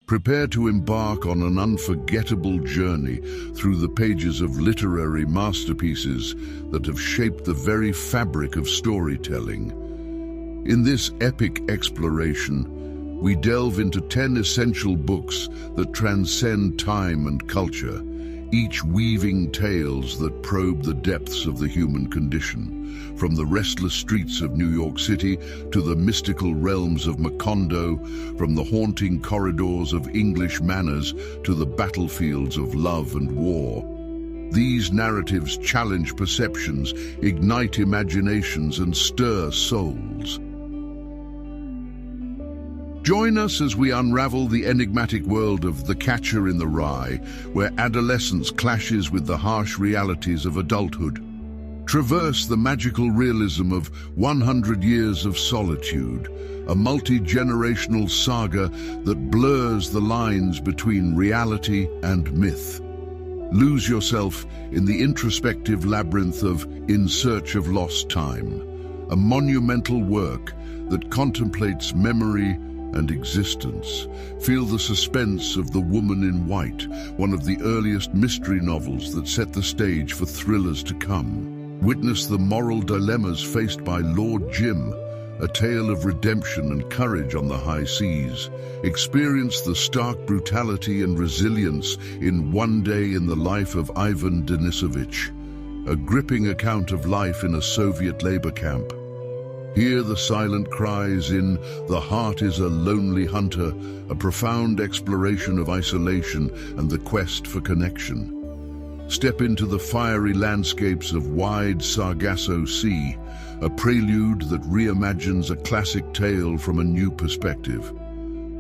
Prepare to embark on an unforgettable journey through the pages of literary masterpieces that have shaped the very fabric of storytelling. In this epic exploration, we delve into 10 essential books that transcend time and culture, each weaving tales that probe the depths of the human condition. From the restless streets of New York City to the mystical realms of Macondo, from the haunting corridors of English manors to the battlefields of love and war. These narratives challenge perceptions, ignite imaginations, and stir souls. Join us as we unravel the enigmatic world of The Catcher in the Rye, where adolescence clashes with the harsh realities of adulthood. Traverse the magical realism of 100 Years of Solitude, a multi-generational saga that blurs the lines between reality and myth. Lose yourself in the introspective labyrinth of In Search of Lost Time, a monumental work that contemplates memory and existence. Feel the suspense of The Woman in White, one of the earliest mystery novels that set the stage for thrillers to come. Witness the moral dilemmas faced by Lord Jim, a tale of redemption and courage on the high seas. Experience the stark brutality and resilience in One Day in the Life of Ivan Denisovich, a gripping account of life in a Soviet labor camp. Hear the silent cries in The Heart is a Lonely Hunter, a profound exploration of isolation and the quest for connection. Step into the fiery landscapes of Wide Sargasso Sea, a prelude that reimagines a classic tale from a new perspective.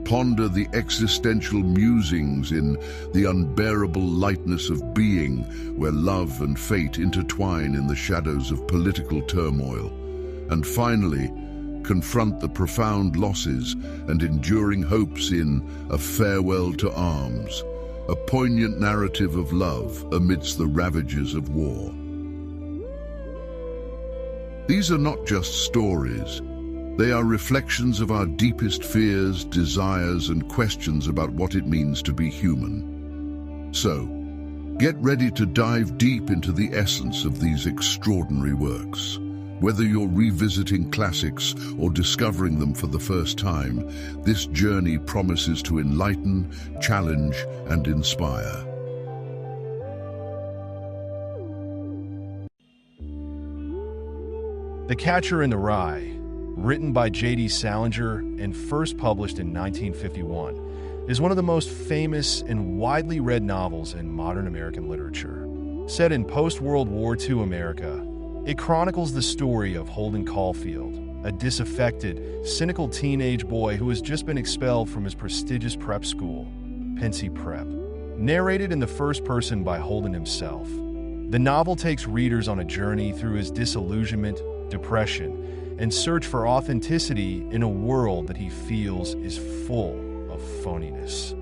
Ponder the existential musings in The Unbearable Lightness of Being, where love and fate intertwine in the shadows of political turmoil. And finally, confront the profound losses and enduring hopes in A Farewell to Arms, a poignant narrative of love amidst the ravages of war. These are not just stories. They are reflections of our deepest fears, desires, and questions about what it means to be human. So, get ready to dive deep into the essence of these extraordinary works. Whether you're revisiting classics or discovering them for the first time, this journey promises to enlighten, challenge, and inspire. The Catcher in the Rye, written by J.D. Salinger and first published in 1951, is one of the most famous and widely read novels in modern American literature. Set in post-World War II America, it chronicles the story of Holden Caulfield, a disaffected, cynical teenage boy who has just been expelled from his prestigious prep school, Pensy Prep. Narrated in the first person by Holden himself, the novel takes readers on a journey through his disillusionment, depression, and search for authenticity in a world that he feels is full of phoniness.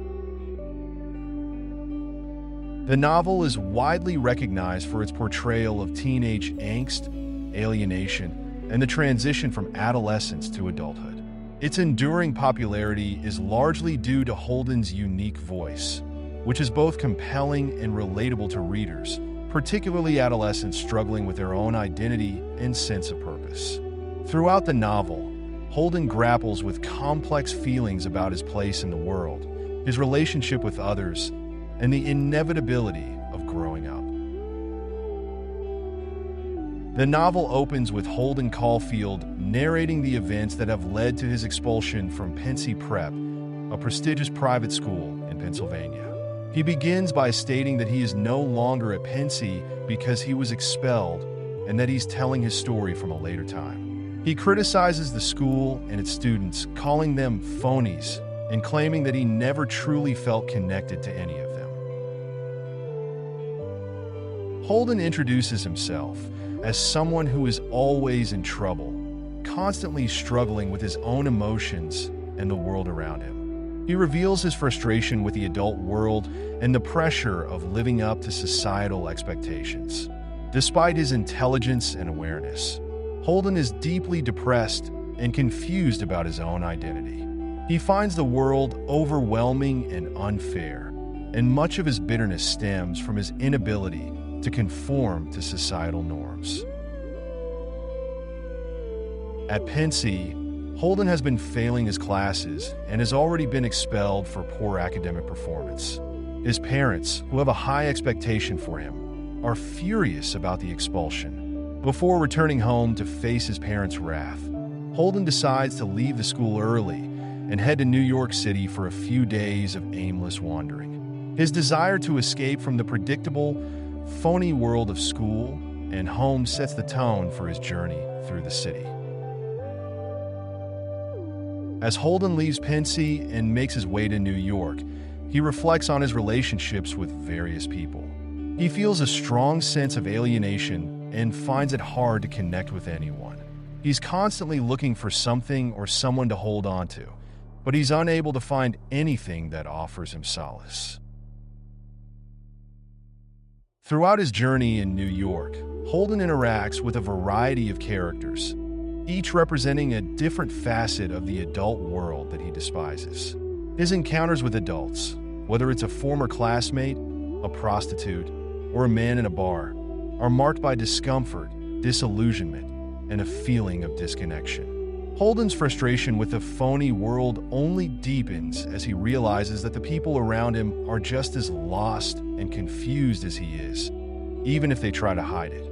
The novel is widely recognized for its portrayal of teenage angst, alienation, and the transition from adolescence to adulthood. Its enduring popularity is largely due to Holden's unique voice, which is both compelling and relatable to readers, particularly adolescents struggling with their own identity and sense of purpose. Throughout the novel, Holden grapples with complex feelings about his place in the world, his relationship with others, and the inevitability of growing up. The novel opens with Holden Caulfield narrating the events that have led to his expulsion from Pensy Prep, a prestigious private school in Pennsylvania. He begins by stating that he is no longer at Pensy because he was expelled and that he's telling his story from a later time. He criticizes the school and its students, calling them phonies and claiming that he never truly felt connected to any of them. Holden introduces himself as someone who is always in trouble, constantly struggling with his own emotions and the world around him. He reveals his frustration with the adult world and the pressure of living up to societal expectations. Despite his intelligence and awareness, Holden is deeply depressed and confused about his own identity. He finds the world overwhelming and unfair, and much of his bitterness stems from his inability to conform to societal norms. At Pensy, Holden has been failing his classes and has already been expelled for poor academic performance. His parents, who have a high expectation for him, are furious about the expulsion. Before returning home to face his parents' wrath, Holden decides to leave the school early and head to New York City for a few days of aimless wandering. His desire to escape from the predictable, phony world of school and home sets the tone for his journey through the city. As Holden leaves Pensy and makes his way to New York, he reflects on his relationships with various people. He feels a strong sense of alienation and finds it hard to connect with anyone. He's constantly looking for something or someone to hold on to, but he's unable to find anything that offers him solace. Throughout his journey in New York, Holden interacts with a variety of characters, each representing a different facet of the adult world that he despises. His encounters with adults, whether it's a former classmate, a prostitute, or a man in a bar, are marked by discomfort, disillusionment, and a feeling of disconnection. Holden's frustration with the phony world only deepens as he realizes that the people around him are just as lost and confused as he is, even if they try to hide it.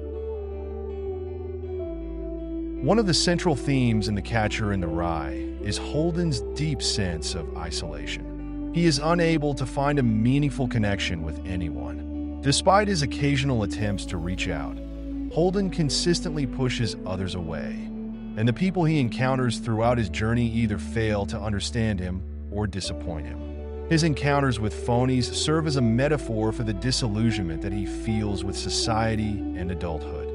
One of the central themes in The Catcher in the Rye is Holden's deep sense of isolation. He is unable to find a meaningful connection with anyone. Despite his occasional attempts to reach out, Holden consistently pushes others away, and the people he encounters throughout his journey either fail to understand him or disappoint him. His encounters with phonies serve as a metaphor for the disillusionment that he feels with society and adulthood.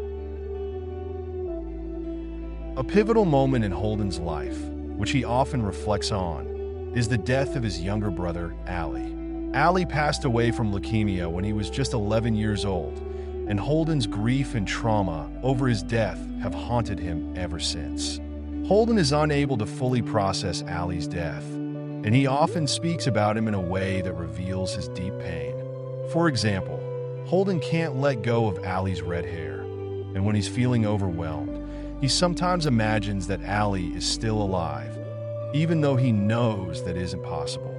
A pivotal moment in Holden's life, which he often reflects on, is the death of his younger brother, Allie. Allie passed away from leukemia when he was just 11 years old, and Holden's grief and trauma over his death have haunted him ever since. Holden is unable to fully process Allie's death, and he often speaks about him in a way that reveals his deep pain. For example, Holden can't let go of Allie's red hair, and when he's feeling overwhelmed, he sometimes imagines that Allie is still alive, even though he knows that isn't possible.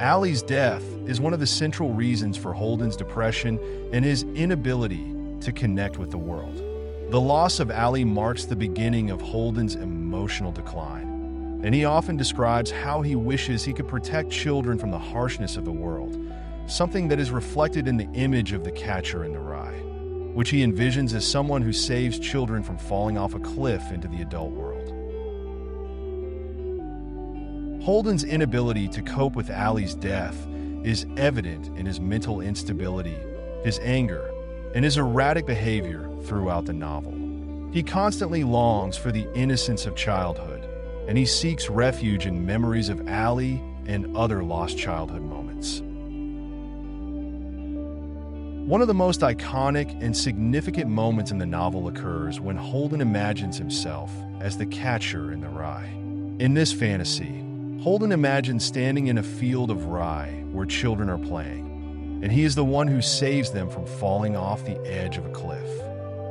Allie's death is one of the central reasons for Holden's depression and his inability to connect with the world. The loss of Allie marks the beginning of Holden's emotional decline, and he often describes how he wishes he could protect children from the harshness of the world, something that is reflected in the image of the Catcher in the Rye, which he envisions as someone who saves children from falling off a cliff into the adult world. Holden's inability to cope with Allie's death is evident in his mental instability, his anger, and his erratic behavior throughout the novel. He constantly longs for the innocence of childhood, and he seeks refuge in memories of Allie and other lost childhood moments. One of the most iconic and significant moments in the novel occurs when Holden imagines himself as the Catcher in the Rye. In this fantasy, Holden imagines standing in a field of rye where children are playing, and he is the one who saves them from falling off the edge of a cliff.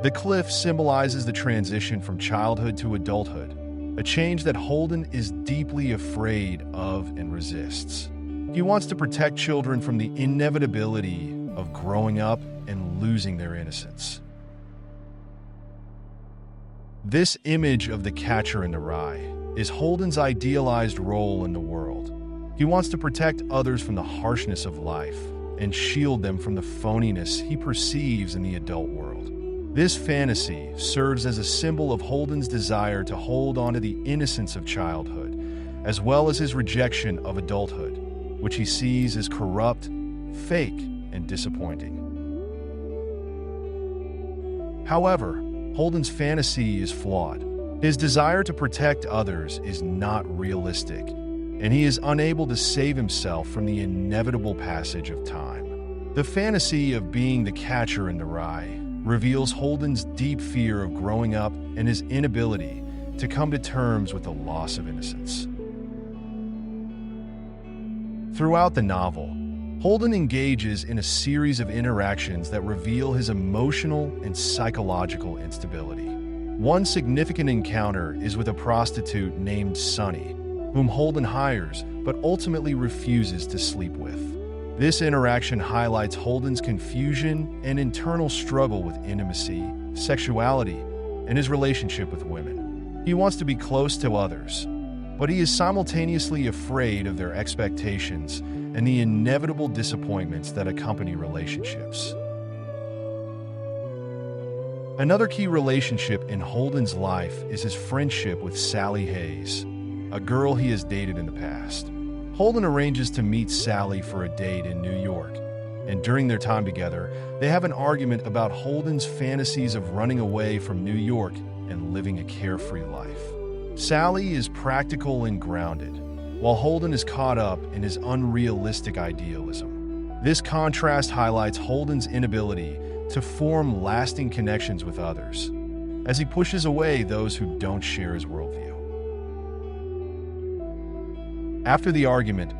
The cliff symbolizes the transition from childhood to adulthood, a change that Holden is deeply afraid of and resists. He wants to protect children from the inevitability of growing up and losing their innocence. This image of the Catcher in the Rye is Holden's idealized role in the world. He wants to protect others from the harshness of life and shield them from the phoniness he perceives in the adult world. This fantasy serves as a symbol of Holden's desire to hold on to the innocence of childhood, as well as his rejection of adulthood, which he sees as corrupt, fake, and disappointing. However, Holden's fantasy is flawed. His desire to protect others is not realistic, and he is unable to save himself from the inevitable passage of time. The fantasy of being the Catcher in the Rye reveals Holden's deep fear of growing up and his inability to come to terms with the loss of innocence. Throughout the novel, Holden engages in a series of interactions that reveal his emotional and psychological instability. One significant encounter is with a prostitute named Sunny, whom Holden hires but ultimately refuses to sleep with. This interaction highlights Holden's confusion and internal struggle with intimacy, sexuality, and his relationship with women. He wants to be close to others, but he is simultaneously afraid of their expectations and the inevitable disappointments that accompany relationships. Another key relationship in Holden's life is his friendship with Sally Hayes, a girl he has dated in the past. Holden arranges to meet Sally for a date in New York, and during their time together, they have an argument about Holden's fantasies of running away from New York and living a carefree life. Sally is practical and grounded, while Holden is caught up in his unrealistic idealism. This contrast highlights Holden's inability to form lasting connections with others, as he pushes away those who don't share his worldview. After the argument,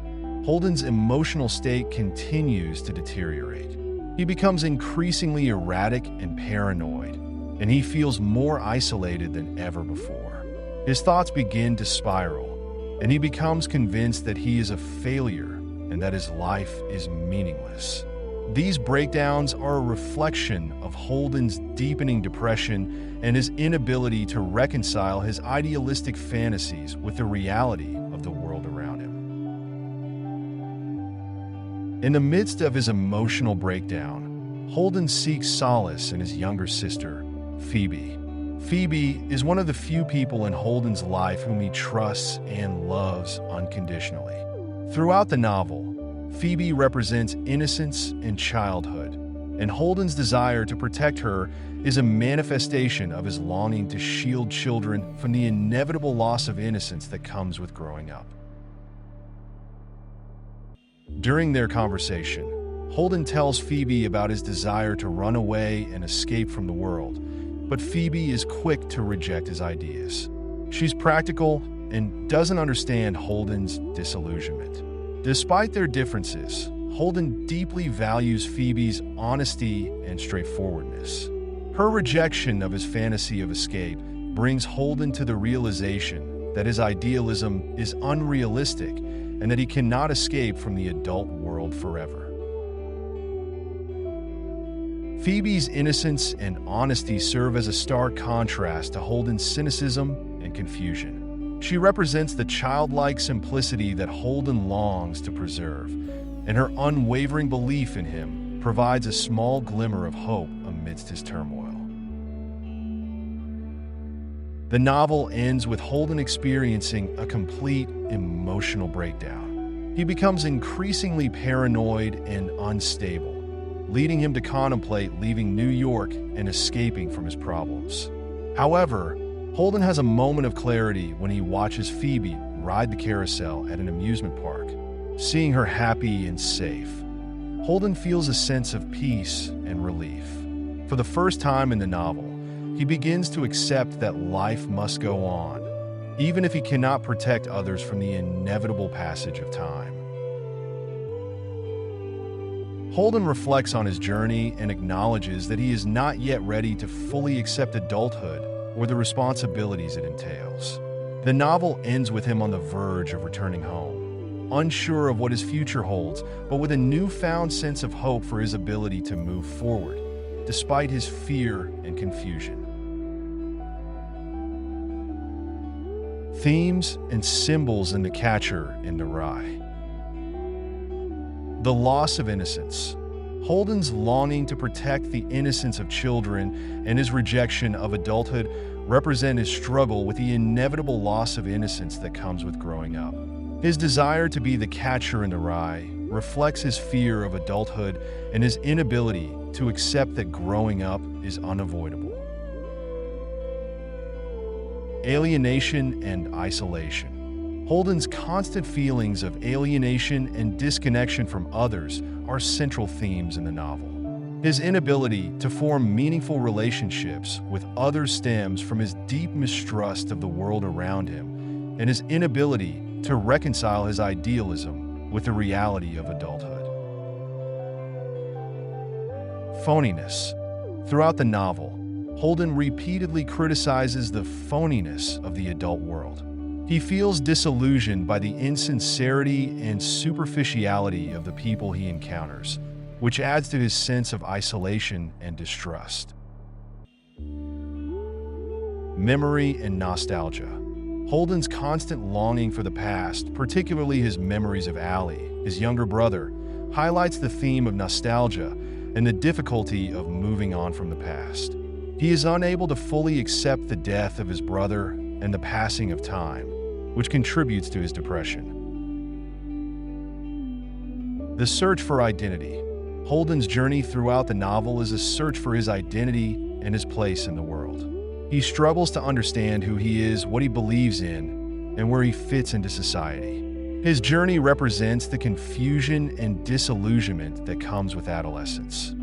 Holden's emotional state continues to deteriorate. He becomes increasingly erratic and paranoid, and he feels more isolated than ever before. His thoughts begin to spiral, and he becomes convinced that he is a failure and that his life is meaningless. These breakdowns are a reflection of Holden's deepening depression and his inability to reconcile his idealistic fantasies with the reality of the world around him. In the midst of his emotional breakdown, Holden seeks solace in his younger sister, Phoebe. Phoebe is one of the few people in Holden's life whom he trusts and loves unconditionally. Throughout the novel, Phoebe represents innocence and childhood, and Holden's desire to protect her is a manifestation of his longing to shield children from the inevitable loss of innocence that comes with growing up. During their conversation, Holden tells Phoebe about his desire to run away and escape from the world, but Phoebe is quick to reject his ideas. She's practical and doesn't understand Holden's disillusionment. Despite their differences, Holden deeply values Phoebe's honesty and straightforwardness. Her rejection of his fantasy of escape brings Holden to the realization that his idealism is unrealistic and that he cannot escape from the adult world forever. Phoebe's innocence and honesty serve as a stark contrast to Holden's cynicism and confusion. She represents the childlike simplicity that Holden longs to preserve, and her unwavering belief in him provides a small glimmer of hope amidst his turmoil. The novel ends with Holden experiencing a complete emotional breakdown. He becomes increasingly paranoid and unstable, leading him to contemplate leaving New York and escaping from his problems. However, Holden has a moment of clarity when he watches Phoebe ride the carousel at an amusement park. Seeing her happy and safe, Holden feels a sense of peace and relief. For the first time in the novel, he begins to accept that life must go on, even if he cannot protect others from the inevitable passage of time. Holden reflects on his journey and acknowledges that he is not yet ready to fully accept adulthood or the responsibilities it entails. The novel ends with him on the verge of returning home, unsure of what his future holds, but with a newfound sense of hope for his ability to move forward, despite his fear and confusion. Themes and symbols in The Catcher in the Rye. The loss of innocence. Holden's longing to protect the innocence of children and his rejection of adulthood represent his struggle with the inevitable loss of innocence that comes with growing up. His desire to be the catcher in the rye reflects his fear of adulthood and his inability to accept that growing up is unavoidable. Alienation and isolation. Holden's constant feelings of alienation and disconnection from others are central themes in the novel. His inability to form meaningful relationships with others stems from his deep mistrust of the world around him and his inability to reconcile his idealism with the reality of adulthood. Phoniness. Throughout the novel, Holden repeatedly criticizes the phoniness of the adult world. He feels disillusioned by the insincerity and superficiality of the people he encounters, which adds to his sense of isolation and distrust. Memory and nostalgia. Holden's constant longing for the past, particularly his memories of Allie, his younger brother, highlights the theme of nostalgia and the difficulty of moving on from the past. He is unable to fully accept the death of his brother and the passing of time, which contributes to his depression. The search for identity. Holden's journey throughout the novel is a search for his identity and his place in the world. He struggles to understand who he is, what he believes in, and where he fits into society. His journey represents the confusion and disillusionment that comes with adolescence.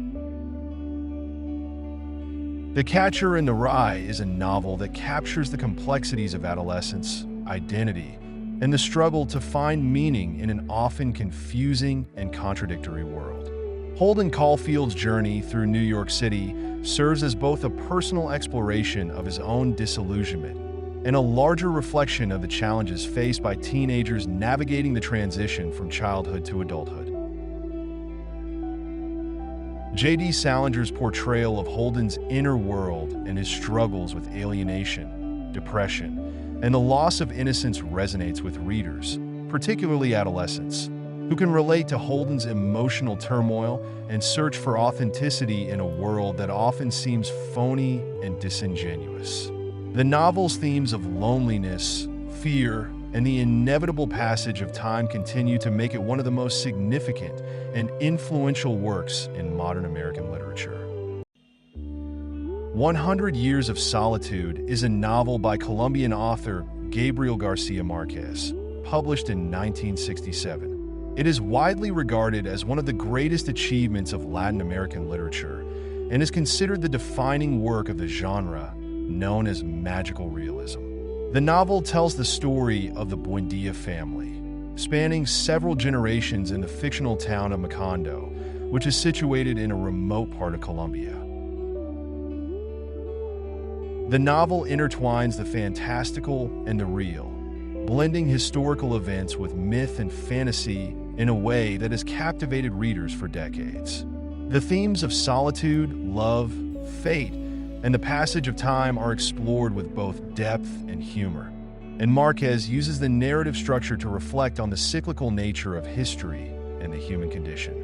The Catcher in the Rye is a novel that captures the complexities of adolescence, identity, and the struggle to find meaning in an often confusing and contradictory world. Holden Caulfield's journey through New York City serves as both a personal exploration of his own disillusionment and a larger reflection of the challenges faced by teenagers navigating the transition from childhood to adulthood. J.D. Salinger's portrayal of Holden's inner world and his struggles with alienation, depression, and the loss of innocence resonates with readers, particularly adolescents, who can relate to Holden's emotional turmoil and search for authenticity in a world that often seems phony and disingenuous. The novel's themes of loneliness, fear, and the inevitable passage of time continue to make it one of the most significant and influential works in modern American literature. 100 Years of Solitude is a novel by Colombian author Gabriel Garcia Marquez, published in 1967. It is widely regarded as one of the greatest achievements of Latin American literature and is considered the defining work of the genre known as magical realism. The novel tells the story of the Buendia family, spanning several generations in the fictional town of Macondo, which is situated in a remote part of Colombia. The novel intertwines the fantastical and the real, blending historical events with myth and fantasy in a way that has captivated readers for decades. The themes of solitude, love, fate, and the passage of time are explored with both depth and humor, and Marquez uses the narrative structure to reflect on the cyclical nature of history and the human condition.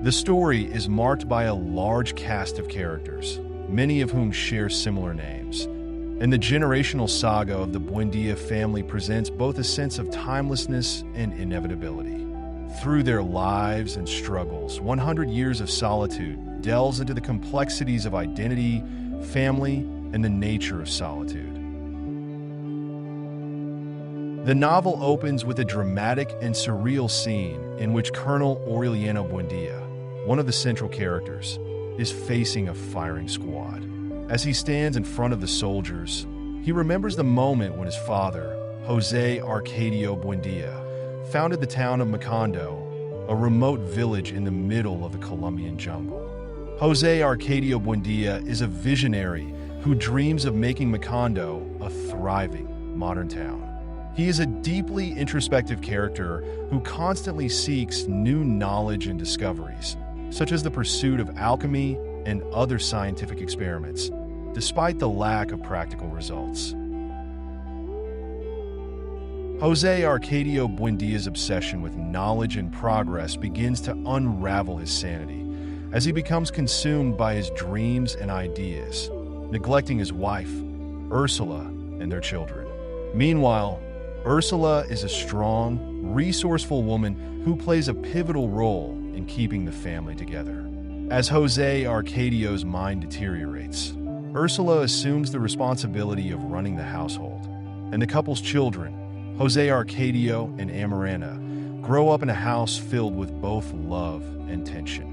The story is marked by a large cast of characters, many of whom share similar names, and the generational saga of the Buendia family presents both a sense of timelessness and inevitability. Through their lives and struggles, 100 Years of Solitude delves into the complexities of identity, family, and the nature of solitude. The novel opens with a dramatic and surreal scene in which Colonel Aureliano Buendia, one of the central characters, is facing a firing squad. As he stands in front of the soldiers, he remembers the moment when his father, José Arcadio Buendia, founded the town of Macondo, a remote village in the middle of the Colombian jungle. José Arcadio Buendia is a visionary who dreams of making Macondo a thriving modern town. He is a deeply introspective character who constantly seeks new knowledge and discoveries, such as the pursuit of alchemy and other scientific experiments, despite the lack of practical results. José Arcadio Buendia's obsession with knowledge and progress begins to unravel his sanity as he becomes consumed by his dreams and ideas, neglecting his wife, Ursula, and their children. Meanwhile, Ursula is a strong, resourceful woman who plays a pivotal role in keeping the family together. As José Arcadio's mind deteriorates, Ursula assumes the responsibility of running the household, and the couple's children, José Arcadio and Amarana, grow up in a house filled with both love and tension.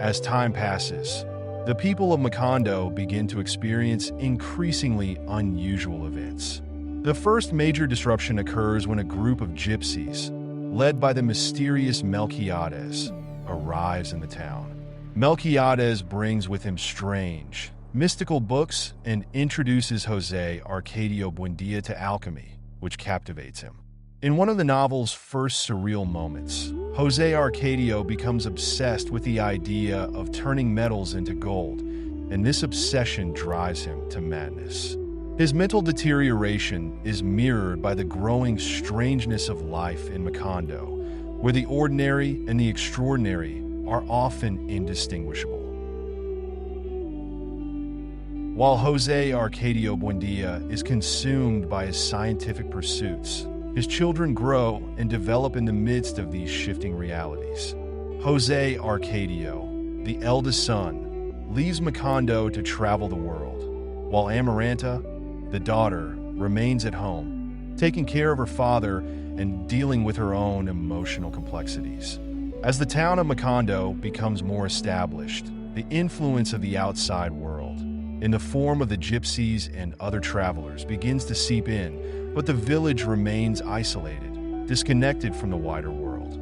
As time passes, the people of Macondo begin to experience increasingly unusual events. The first major disruption occurs when a group of gypsies, led by the mysterious Melquiades, arrives in the town. Melquiades brings with him strange, mystical books and introduces Jose Arcadio Buendia to alchemy, which captivates him. In one of the novel's first surreal moments, Jose Arcadio becomes obsessed with the idea of turning metals into gold, and this obsession drives him to madness. His mental deterioration is mirrored by the growing strangeness of life in Macondo, where the ordinary and the extraordinary are often indistinguishable. While Jose Arcadio Buendia is consumed by his scientific pursuits, his children grow and develop in the midst of these shifting realities. Jose Arcadio, the eldest son, leaves Macondo to travel the world, while Amaranta, the daughter, remains at home, taking care of her father and dealing with her own emotional complexities. As the town of Macondo becomes more established, the influence of the outside world, in the form of the gypsies and other travelers, begins to seep in, but the village remains isolated, disconnected from the wider world.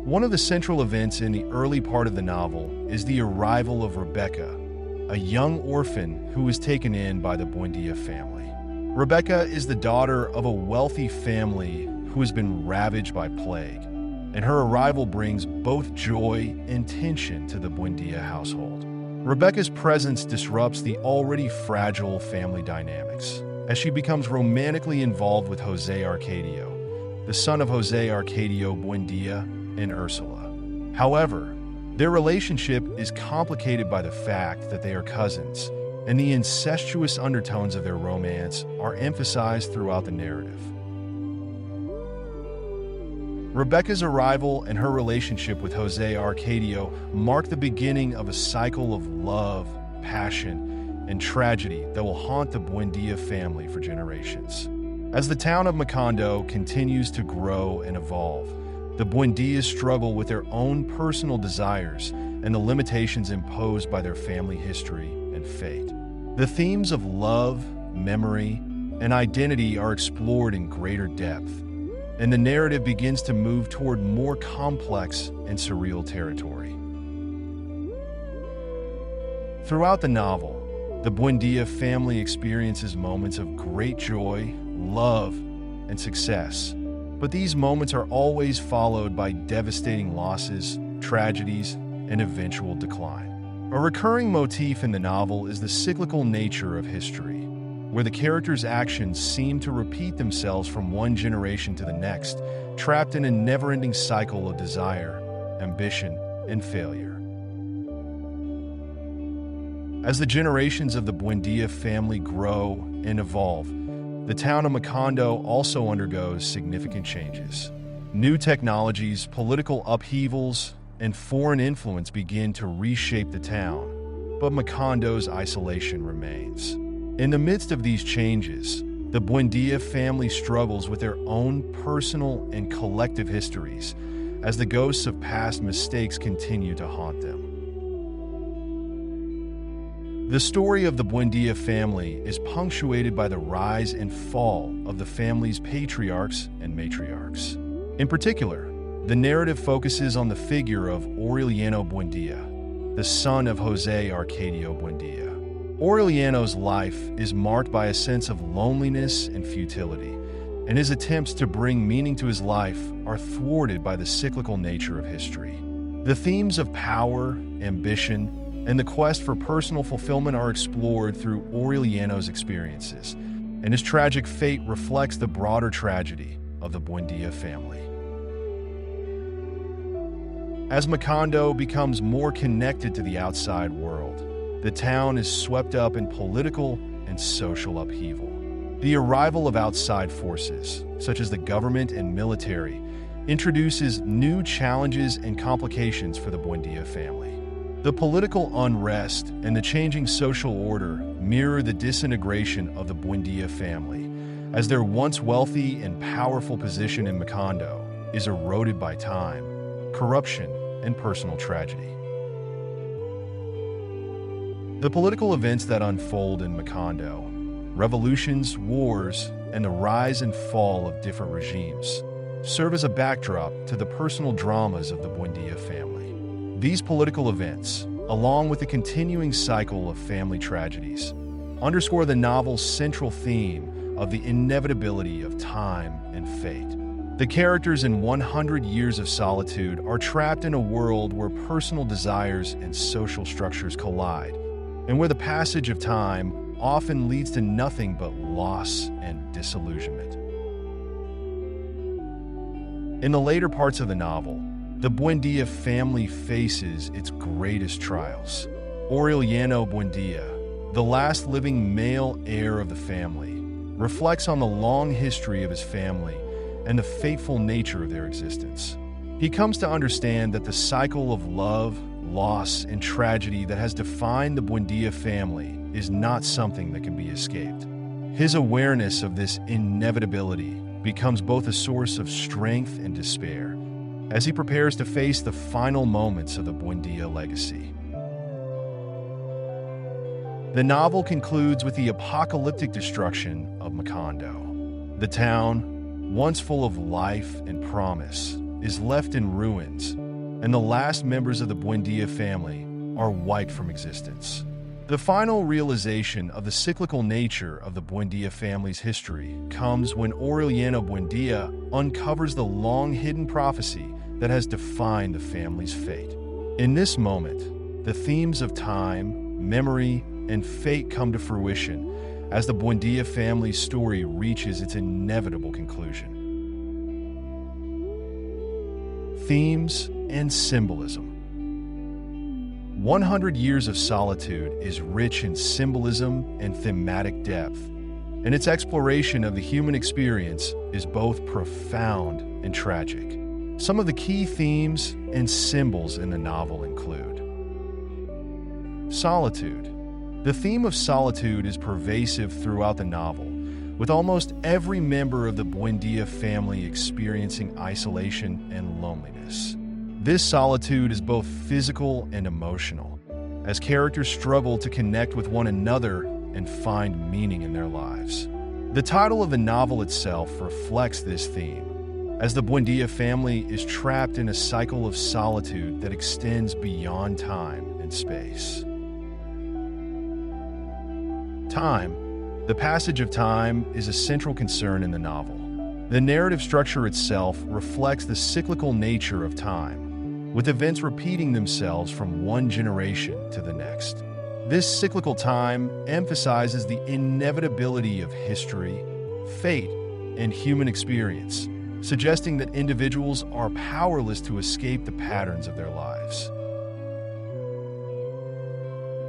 One of the central events in the early part of the novel is the arrival of Rebecca, a young orphan who is taken in by the Buendia family. Rebecca is the daughter of a wealthy family who has been ravaged by plague, and her arrival brings both joy and tension to the Buendia household. Rebecca's presence disrupts the already fragile family dynamics, as she becomes romantically involved with Jose Arcadio, the son of Jose Arcadio Buendia and Ursula. However, their relationship is complicated by the fact that they are cousins, and the incestuous undertones of their romance are emphasized throughout the narrative. Rebecca's arrival and her relationship with Jose Arcadio mark the beginning of a cycle of love, passion, and tragedy that will haunt the Buendia family for generations. As the town of Macondo continues to grow and evolve, the Buendias struggle with their own personal desires and the limitations imposed by their family history and fate. The themes of love, memory, and identity are explored in greater depth, and the narrative begins to move toward more complex and surreal territory. Throughout the novel, the Buendia family experiences moments of great joy, love, and success, but these moments are always followed by devastating losses, tragedies, and eventual decline. A recurring motif in the novel is the cyclical nature of history, where the characters' actions seem to repeat themselves from one generation to the next, trapped in a never-ending cycle of desire, ambition, and failure. As the generations of the Buendia family grow and evolve, the town of Macondo also undergoes significant changes. New technologies, political upheavals, and foreign influence begin to reshape the town, but Macondo's isolation remains. In the midst of these changes, the Buendia family struggles with their own personal and collective histories as the ghosts of past mistakes continue to haunt them. The story of the Buendia family is punctuated by the rise and fall of the family's patriarchs and matriarchs. In particular, the narrative focuses on the figure of Aureliano Buendia, the son of Jose Arcadio Buendia. Aureliano's life is marked by a sense of loneliness and futility, and his attempts to bring meaning to his life are thwarted by the cyclical nature of history. The themes of power, ambition, and the quest for personal fulfillment are explored through Aureliano's experiences, and his tragic fate reflects the broader tragedy of the Buendia family. As Macondo becomes more connected to the outside world, the town is swept up in political and social upheaval. The arrival of outside forces, such as the government and military, introduces new challenges and complications for the Buendia family. The political unrest and the changing social order mirror the disintegration of the Buendia family, as their once wealthy and powerful position in Macondo is eroded by time, corruption, and personal tragedy. The political events that unfold in Macondo, revolutions, wars, and the rise and fall of different regimes, serve as a backdrop to the personal dramas of the Buendia family. These political events, along with the continuing cycle of family tragedies, underscore the novel's central theme of the inevitability of time and fate. The characters in 100 Years of Solitude are trapped in a world where personal desires and social structures collide, and where the passage of time often leads to nothing but loss and disillusionment. In the later parts of the novel, the Buendia family faces its greatest trials. Aureliano Buendia, the last living male heir of the family, reflects on the long history of his family and the fateful nature of their existence. He comes to understand that the cycle of love, loss, and tragedy that has defined the Buendia family is not something that can be escaped. His awareness of this inevitability becomes both a source of strength and despair as he prepares to face the final moments of the Buendia legacy. The novel concludes with the apocalyptic destruction of Macondo. The town, once full of life and promise, is left in ruins, and the last members of the Buendia family are wiped from existence. The final realization of the cyclical nature of the Buendia family's history comes when Aureliano Buendia uncovers the long-hidden prophecy that has defined the family's fate. In this moment, the themes of time, memory, and fate come to fruition as the Buendia family's story reaches its inevitable conclusion. Themes and symbolism. 100 Years of Solitude is rich in symbolism and thematic depth, and its exploration of the human experience is both profound and tragic. Some of the key themes and symbols in the novel include solitude. The theme of solitude is pervasive throughout the novel, with almost every member of the Buendia family experiencing isolation and loneliness. This solitude is both physical and emotional, as characters struggle to connect with one another and find meaning in their lives. The title of the novel itself reflects this theme, as the Buendia family is trapped in a cycle of solitude that extends beyond time and space. Time. The passage of time is a central concern in the novel. The narrative structure itself reflects the cyclical nature of time, with events repeating themselves from one generation to the next. This cyclical time emphasizes the inevitability of history, fate, and human experience, suggesting that individuals are powerless to escape the patterns of their lives.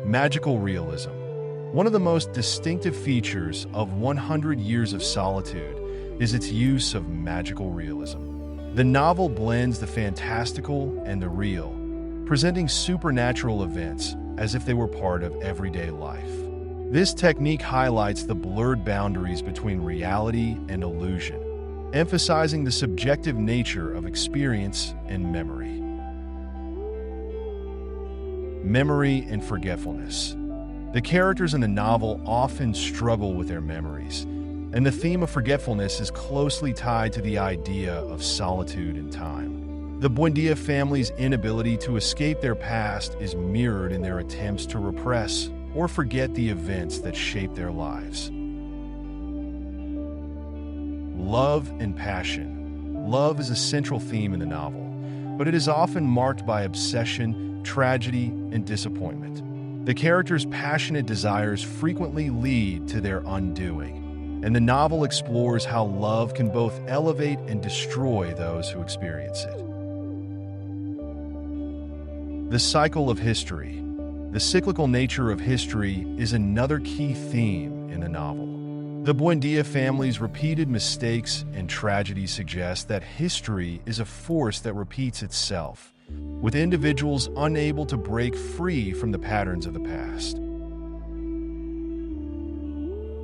Magical realism. One of the most distinctive features of 100 Years of Solitude is its use of magical realism. The novel blends the fantastical and the real, presenting supernatural events as if they were part of everyday life. This technique highlights the blurred boundaries between reality and illusion, emphasizing the subjective nature of experience and memory. Memory and forgetfulness. The characters in the novel often struggle with their memories, and the theme of forgetfulness is closely tied to the idea of solitude and time. The Buendia family's inability to escape their past is mirrored in their attempts to repress or forget the events that shape their lives. Love and passion. Love is a central theme in the novel, but it is often marked by obsession, tragedy, and disappointment. The characters' passionate desires frequently lead to their undoing, and the novel explores how love can both elevate and destroy those who experience it. The cycle of history. The cyclical nature of history is another key theme in the novel. The Buendia family's repeated mistakes and tragedies suggest that history is a force that repeats itself, with individuals unable to break free from the patterns of the past.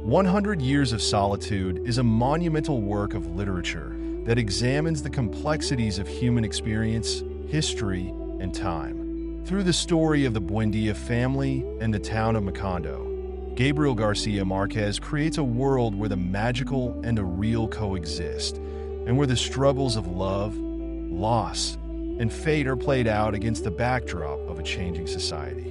100 Years of Solitude is a monumental work of literature that examines the complexities of human experience, history, and time. Through the story of the Buendia family and the town of Macondo, Gabriel Garcia Marquez creates a world where the magical and the real coexist, and where the struggles of love, loss, and fate are played out against the backdrop of a changing society.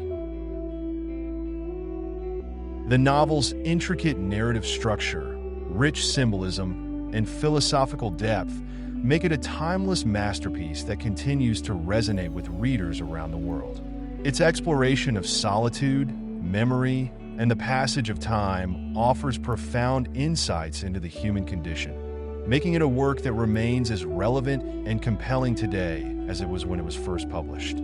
The novel's intricate narrative structure, rich symbolism, and philosophical depth make it a timeless masterpiece that continues to resonate with readers around the world. Its exploration of solitude, memory, and the passage of time offers profound insights into the human condition, making it a work that remains as relevant and compelling today as it was when it was first published.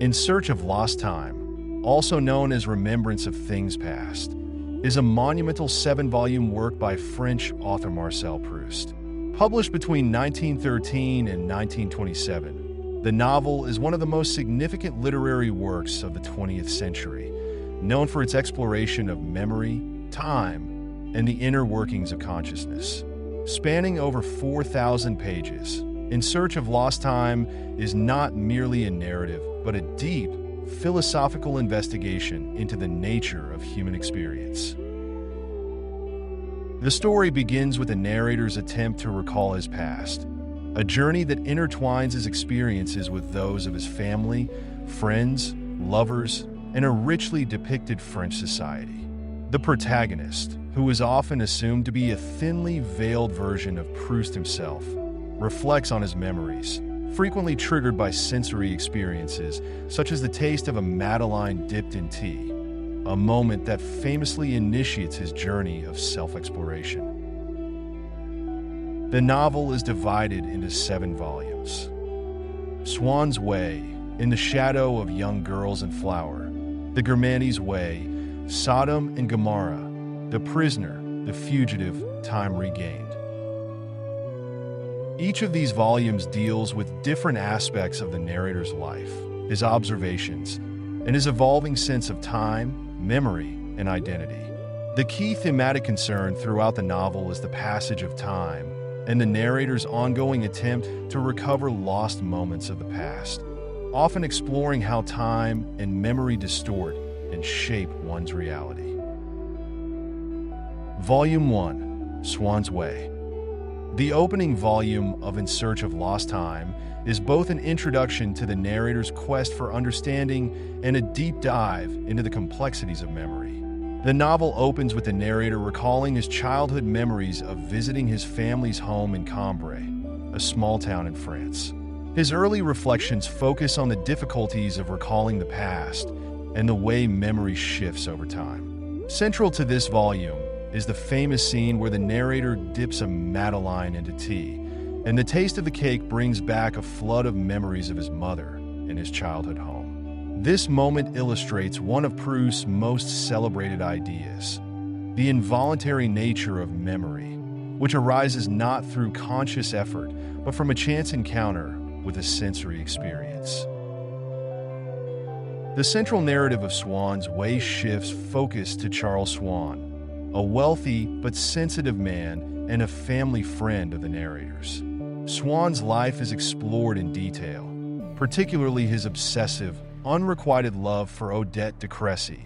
In Search of Lost Time, also known as Remembrance of Things Past, is a monumental 7-volume work by French author Marcel Proust. Published between 1913 and 1927, the novel is one of the most significant literary works of the 20th century, known for its exploration of memory, time, and the inner workings of consciousness. Spanning over 4,000 pages, In Search of Lost Time is not merely a narrative, but a deep, philosophical investigation into the nature of human experience. The story begins with the narrator's attempt to recall his past, a journey that intertwines his experiences with those of his family, friends, lovers, and a richly depicted French society. The protagonist, who is often assumed to be a thinly veiled version of Proust himself, reflects on his memories, frequently triggered by sensory experiences such as the taste of a Madeleine dipped in tea, a moment that famously initiates his journey of self-exploration. The novel is divided into 7 volumes. Swan's Way, In the Shadow of Young Girls and Flower, The Germanes Way, Sodom and Gomorrah, The Prisoner, The Fugitive, Time Regained. Each of these volumes deals with different aspects of the narrator's life, his observations, and his evolving sense of time, memory, and identity. The key thematic concern throughout the novel is the passage of time and the narrator's ongoing attempt to recover lost moments of the past, often exploring how time and memory distort and shape one's reality. Volume 1, Swan's Way. The opening volume of In Search of Lost Time is both an introduction to the narrator's quest for understanding and a deep dive into the complexities of memory. The novel opens with the narrator recalling his childhood memories of visiting his family's home in Cambrai, a small town in France. His early reflections focus on the difficulties of recalling the past and the way memory shifts over time. Central to this volume is the famous scene where the narrator dips a Madeleine into tea, and the taste of the cake brings back a flood of memories of his mother and his childhood home. This moment illustrates one of Proust's most celebrated ideas, the involuntary nature of memory, which arises not through conscious effort, but from a chance encounter with a sensory experience. The central narrative of Swan's Way shifts focus to Charles Swann, a wealthy but sensitive man and a family friend of the narrator's. Swann's life is explored in detail, particularly his obsessive, unrequited love for Odette de Crécy,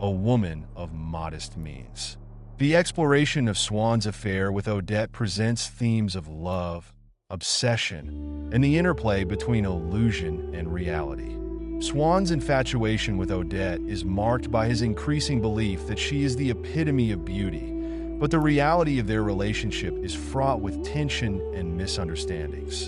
a woman of modest means. The exploration of Swann's affair with Odette presents themes of love, obsession, and the interplay between illusion and reality. Swann's infatuation with Odette is marked by his increasing belief that she is the epitome of beauty, but the reality of their relationship is fraught with tension and misunderstandings.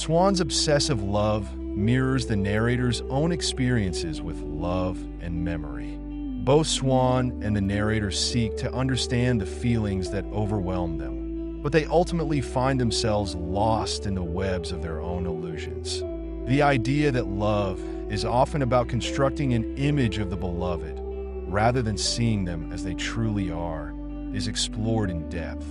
Swann's obsessive love mirrors the narrator's own experiences with love and memory. Both Swann and the narrator seek to understand the feelings that overwhelm them, but they ultimately find themselves lost in the webs of their own illusions. The idea that love is often about constructing an image of the beloved, rather than seeing them as they truly are, is explored in depth.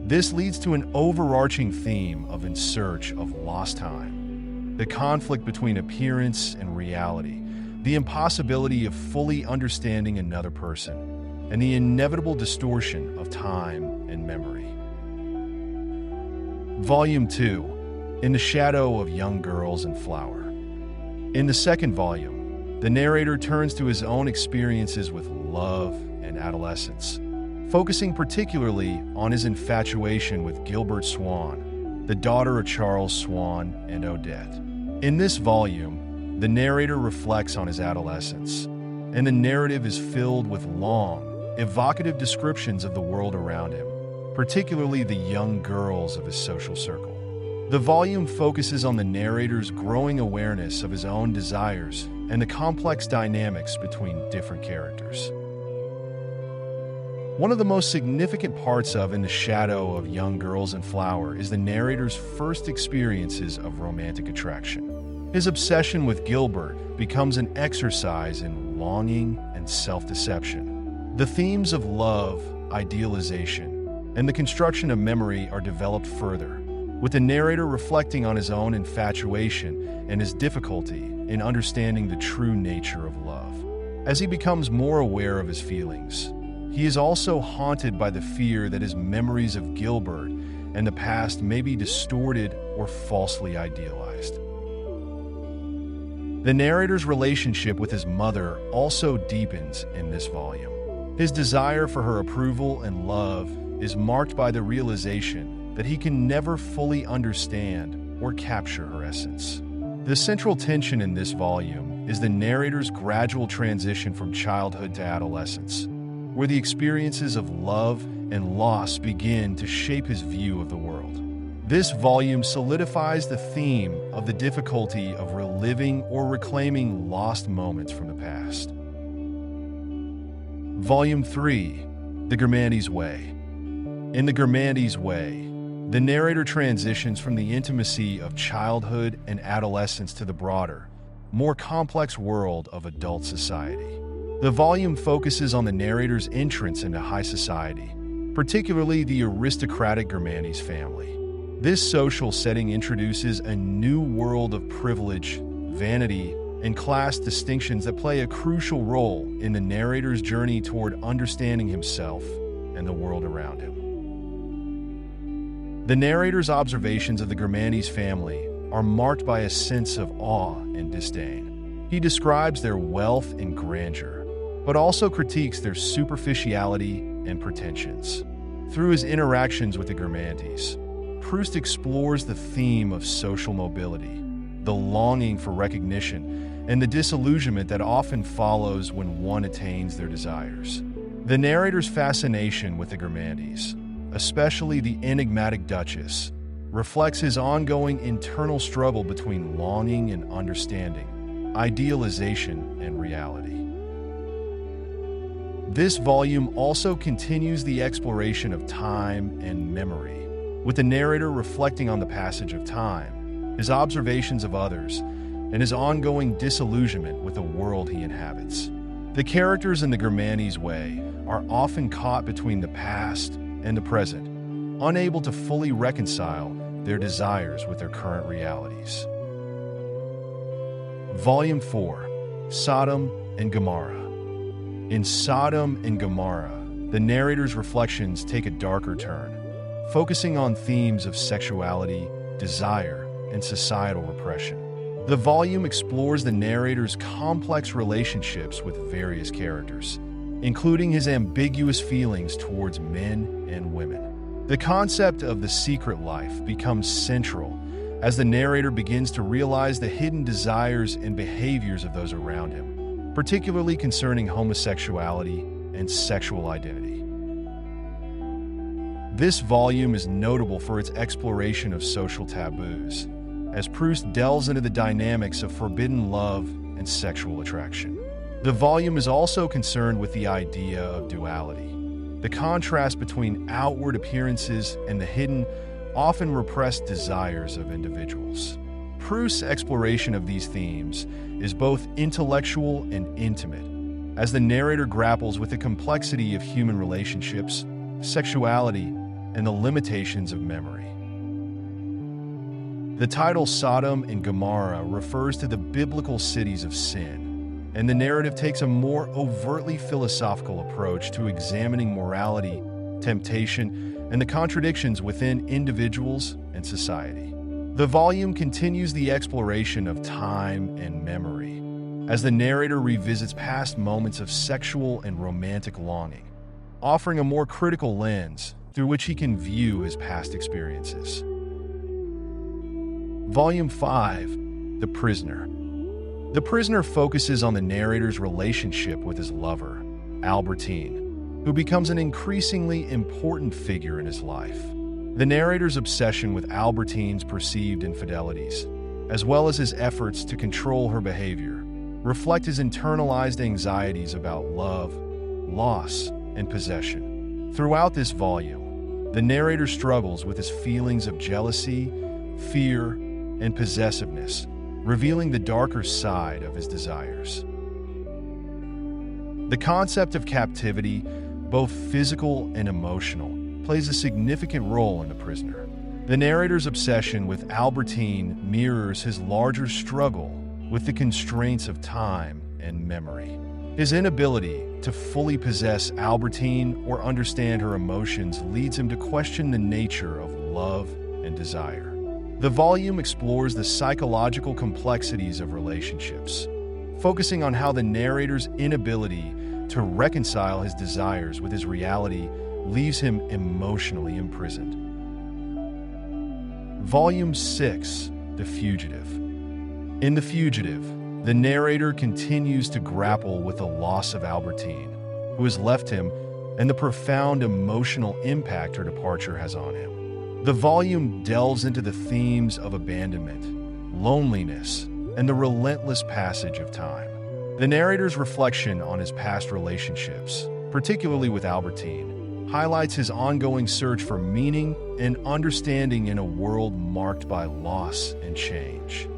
This leads to an overarching theme of In Search of Lost Time. the conflict between appearance and reality, the impossibility of fully understanding another person, and the inevitable distortion of time and memory. Volume 2, In the Shadow of Young Girls and Flower. In the second volume, the narrator turns to his own experiences with love and adolescence, focusing particularly on his infatuation with Gilbert Swan, the daughter of Charles Swan and Odette. In this volume, the narrator reflects on his adolescence, and the narrative is filled with long, evocative descriptions of the world around him, particularly the young girls of his social circle. The volume focuses on the narrator's growing awareness of his own desires and the complex dynamics between different characters. One of the most significant parts of In the Shadow of Young Girls and Flower is the narrator's first experiences of romantic attraction. His obsession with Gilbert becomes an exercise in longing and self-deception. The themes of love, idealization, and the construction of memory are developed further, with the narrator reflecting on his own infatuation and his difficulty in understanding the true nature of love. As he becomes more aware of his feelings, he is also haunted by the fear that his memories of Gilbert and the past may be distorted or falsely idealized. The narrator's relationship with his mother also deepens in this volume. His desire for her approval and love is marked by the realization that he can never fully understand or capture her essence. The central tension in this volume is the narrator's gradual transition from childhood to adolescence, where the experiences of love and loss begin to shape his view of the world. This volume solidifies the theme of the difficulty of reliving or reclaiming lost moments from the past. Volume 3, The Guermantes Way. In The Guermantes Way, the narrator transitions from the intimacy of childhood and adolescence to the broader, more complex world of adult society. The volume focuses on the narrator's entrance into high society, particularly the aristocratic Guermantes family. This social setting introduces a new world of privilege, vanity, and class distinctions that play a crucial role in the narrator's journey toward understanding himself and the world around him. The narrator's observations of the Guermantes family are marked by a sense of awe and disdain. He describes their wealth and grandeur, but also critiques their superficiality and pretensions. Through his interactions with the Guermantes, Proust explores the theme of social mobility, the longing for recognition, and the disillusionment that often follows when one attains their desires. The narrator's fascination with the Guermantes, especially the enigmatic Duchess, reflects his ongoing internal struggle between longing and understanding, idealization and reality. This volume also continues the exploration of time and memory, with the narrator reflecting on the passage of time, his observations of others, and his ongoing disillusionment with the world he inhabits. The characters in The Guermantes Way are often caught between the past and the present, unable to fully reconcile their desires with their current realities. Volume 4, Sodom and Gomorrah. In Sodom and Gomorrah, the narrator's reflections take a darker turn, focusing on themes of sexuality, desire, and societal repression. The volume explores the narrator's complex relationships with various characters, including his ambiguous feelings towards men and women. The concept of the secret life becomes central as the narrator begins to realize the hidden desires and behaviors of those around him, particularly concerning homosexuality and sexual identity. This volume is notable for its exploration of social taboos, as Proust delves into the dynamics of forbidden love and sexual attraction. The volume is also concerned with the idea of duality, the contrast between outward appearances and the hidden, often repressed desires of individuals. Proust's exploration of these themes is both intellectual and intimate, as the narrator grapples with the complexity of human relationships, sexuality, and the limitations of memory. The title Sodom and Gomorrah refers to the biblical cities of sin, and the narrative takes a more overtly philosophical approach to examining morality, temptation, and the contradictions within individuals and society. The volume continues the exploration of time and memory, as the narrator revisits past moments of sexual and romantic longing, offering a more critical lens through which he can view his past experiences. Volume 5, The Prisoner. The Prisoner focuses on the narrator's relationship with his lover, Albertine, who becomes an increasingly important figure in his life. The narrator's obsession with Albertine's perceived infidelities, as well as his efforts to control her behavior, reflect his internalized anxieties about love, loss, and possession. Throughout this volume, the narrator struggles with his feelings of jealousy, fear, and possessiveness, revealing the darker side of his desires. The concept of captivity, both physical and emotional, plays a significant role in The Prisoner. The narrator's obsession with Albertine mirrors his larger struggle with the constraints of time and memory. His inability to fully possess Albertine or understand her emotions leads him to question the nature of love and desire. The volume explores the psychological complexities of relationships, focusing on how the narrator's inability to reconcile his desires with his reality leaves him emotionally imprisoned. Volume 6, The Fugitive. In The Fugitive, the narrator continues to grapple with the loss of Albertine, who has left him, and the profound emotional impact her departure has on him. The volume delves into the themes of abandonment, loneliness, and the relentless passage of time. The narrator's reflection on his past relationships, particularly with Albertine, highlights his ongoing search for meaning and understanding in a world marked by loss and change.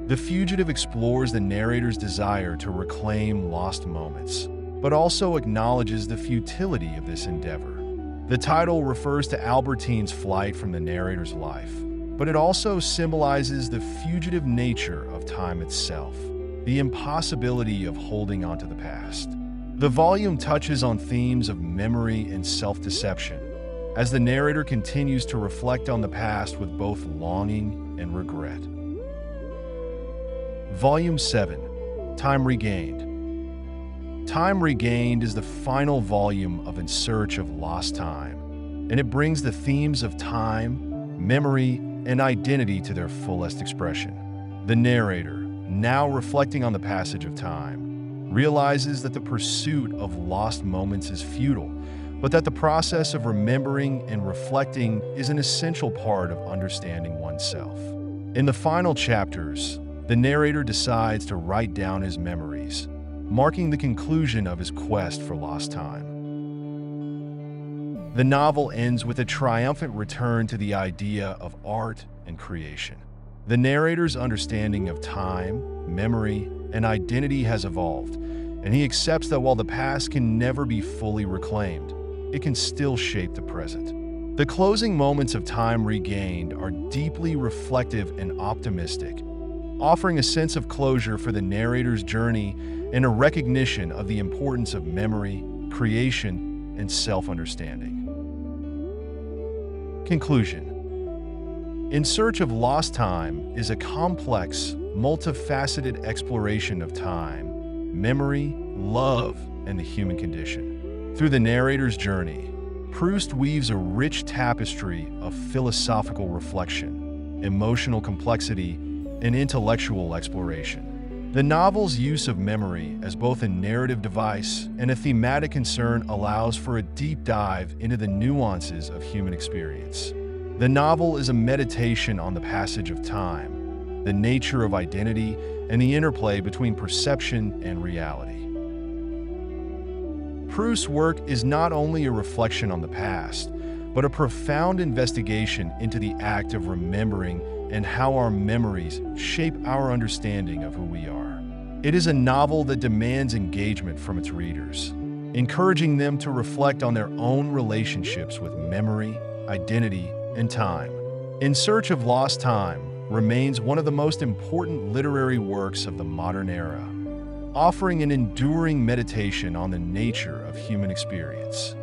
The Fugitive explores the narrator's desire to reclaim lost moments, but also acknowledges the futility of this endeavor. The title refers to Albertine's flight from the narrator's life, but it also symbolizes the fugitive nature of time itself, the impossibility of holding onto the past. The volume touches on themes of memory and self-deception, as the narrator continues to reflect on the past with both longing and regret. Volume 7, Time Regained. Time Regained is the final volume of In Search of Lost Time, and it brings the themes of time, memory, and identity to their fullest expression. The narrator, now reflecting on the passage of time, realizes that the pursuit of lost moments is futile, but that the process of remembering and reflecting is an essential part of understanding oneself. In the final chapters, the narrator decides to write down his memories, marking the conclusion of his quest for lost time. The novel ends with a triumphant return to the idea of art and creation. The narrator's understanding of time, memory, and identity has evolved, and he accepts that while the past can never be fully reclaimed, it can still shape the present. The closing moments of Time Regained are deeply reflective and optimistic, offering a sense of closure for the narrator's journey and a recognition of the importance of memory, creation, and self-understanding. Conclusion. In Search of Lost Time is a complex, multifaceted exploration of time, memory, love, and the human condition. Through the narrator's journey, Proust weaves a rich tapestry of philosophical reflection, emotional complexity, and intellectual exploration. The novel's use of memory as both a narrative device and a thematic concern allows for a deep dive into the nuances of human experience. The novel is a meditation on the passage of time, the nature of identity, and the interplay between perception and reality. Proust's work is not only a reflection on the past, but a profound investigation into the act of remembering and how our memories shape our understanding of who we are. It is a novel that demands engagement from its readers, encouraging them to reflect on their own relationships with memory, identity, and time. In Search of Lost Time remains one of the most important literary works of the modern era, offering an enduring meditation on the nature of human experience.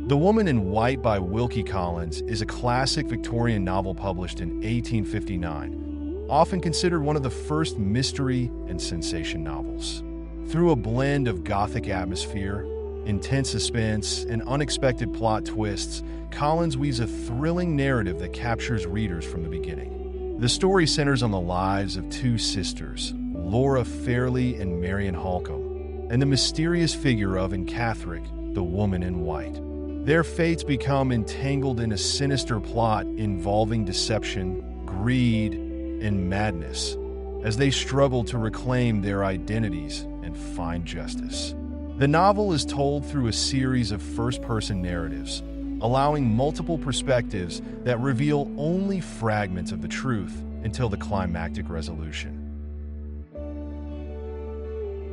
The Woman in White by Wilkie Collins is a classic Victorian novel published in 1859, often considered one of the first mystery and sensation novels. Through a blend of Gothic atmosphere, intense suspense, and unexpected plot twists, Collins weaves a thrilling narrative that captures readers from the beginning. The story centers on the lives of two sisters, Laura Fairley and Marian Halcombe, and the mysterious figure of Catherick, the Woman in White. Their fates become entangled in a sinister plot involving deception, greed, and madness as they struggle to reclaim their identities and find justice. The novel is told through a series of first-person narratives, allowing multiple perspectives that reveal only fragments of the truth until the climactic resolution.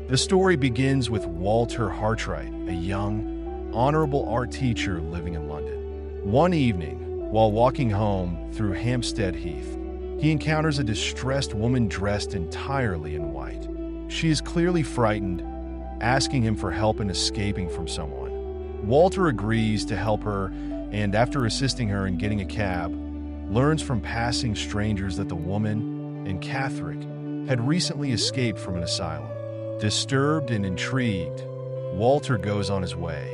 The story begins with Walter Hartwright, a young, honorable art teacher living in London. One evening, while walking home through Hampstead Heath, he encounters a distressed woman dressed entirely in white. She is clearly frightened, asking him for help in escaping from someone. Walter agrees to help her, and after assisting her in getting a cab, learns from passing strangers that the woman and Catherick had recently escaped from an asylum. Disturbed and intrigued, Walter goes on his way.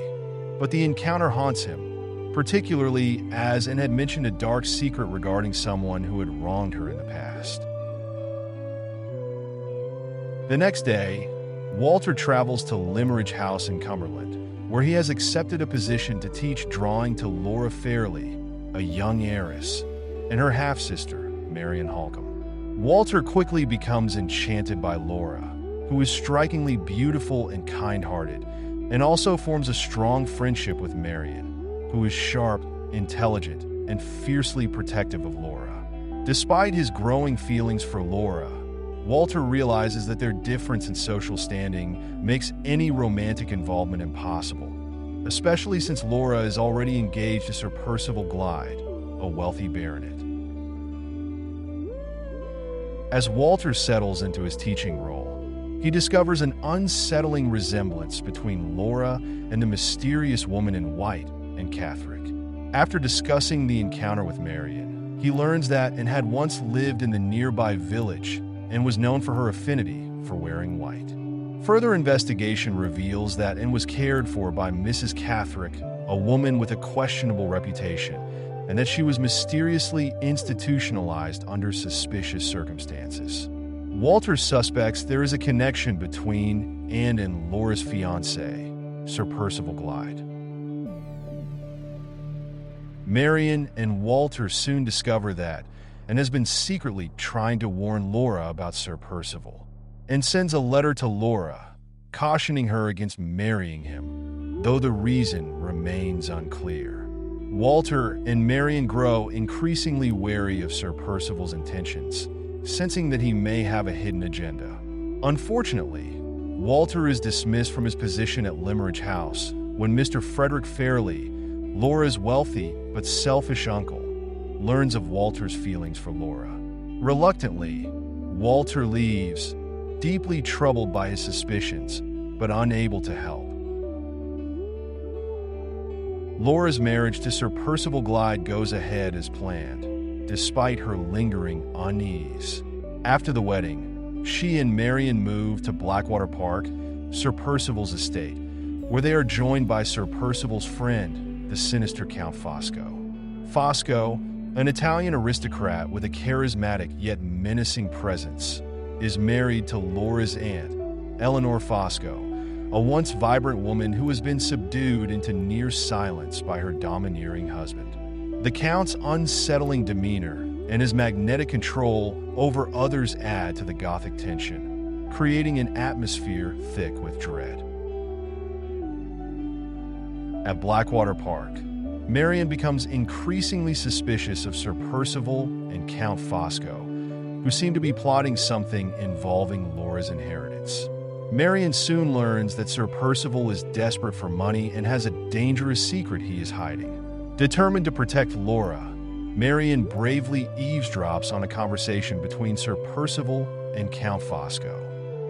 But the encounter haunts him, particularly as Anne had mentioned a dark secret regarding someone who had wronged her in the past. The next day, Walter travels to Limmeridge House in Cumberland, where he has accepted a position to teach drawing to Laura Fairley, a young heiress, and her half-sister, Marian Halcombe. Walter quickly becomes enchanted by Laura, who is strikingly beautiful and kind-hearted, and also forms a strong friendship with Marian, who is sharp, intelligent, and fiercely protective of Laura. Despite his growing feelings for Laura, Walter realizes that their difference in social standing makes any romantic involvement impossible, especially since Laura is already engaged to Sir Percival Glyde, a wealthy baronet. As Walter settles into his teaching role, he discovers an unsettling resemblance between Laura and the mysterious woman in white and Catherick. After discussing the encounter with Marian, he learns that Anne had once lived in the nearby village and was known for her affinity for wearing white. Further investigation reveals that Anne was cared for by Mrs. Catherick, a woman with a questionable reputation, and that she was mysteriously institutionalized under suspicious circumstances. Walter suspects there is a connection between Anne and Laura's fiancé, Sir Percival Glyde. Marian and Walter soon discover that Anne has been secretly trying to warn Laura about Sir Percival, and sends a letter to Laura, cautioning her against marrying him, though the reason remains unclear. Walter and Marian grow increasingly wary of Sir Percival's intentions, sensing that he may have a hidden agenda. Unfortunately, Walter is dismissed from his position at Limmeridge House when Mr. Frederick Fairley, Laura's wealthy but selfish uncle, learns of Walter's feelings for Laura. Reluctantly, Walter leaves, deeply troubled by his suspicions, but unable to help. Laura's marriage to Sir Percival Glyde goes ahead as planned, despite her lingering unease. After the wedding, she and Marian move to Blackwater Park, Sir Percival's estate, where they are joined by Sir Percival's friend, the sinister Count Fosco. Fosco, an Italian aristocrat with a charismatic yet menacing presence, is married to Laura's aunt, Eleanor Fosco, a once vibrant woman who has been subdued into near silence by her domineering husband. The Count's unsettling demeanor and his magnetic control over others add to the Gothic tension, creating an atmosphere thick with dread. At Blackwater Park, Marian becomes increasingly suspicious of Sir Percival and Count Fosco, who seem to be plotting something involving Laura's inheritance. Marion soon learns that Sir Percival is desperate for money and has a dangerous secret he is hiding. Determined to protect Laura, Marion bravely eavesdrops on a conversation between Sir Percival and Count Fosco.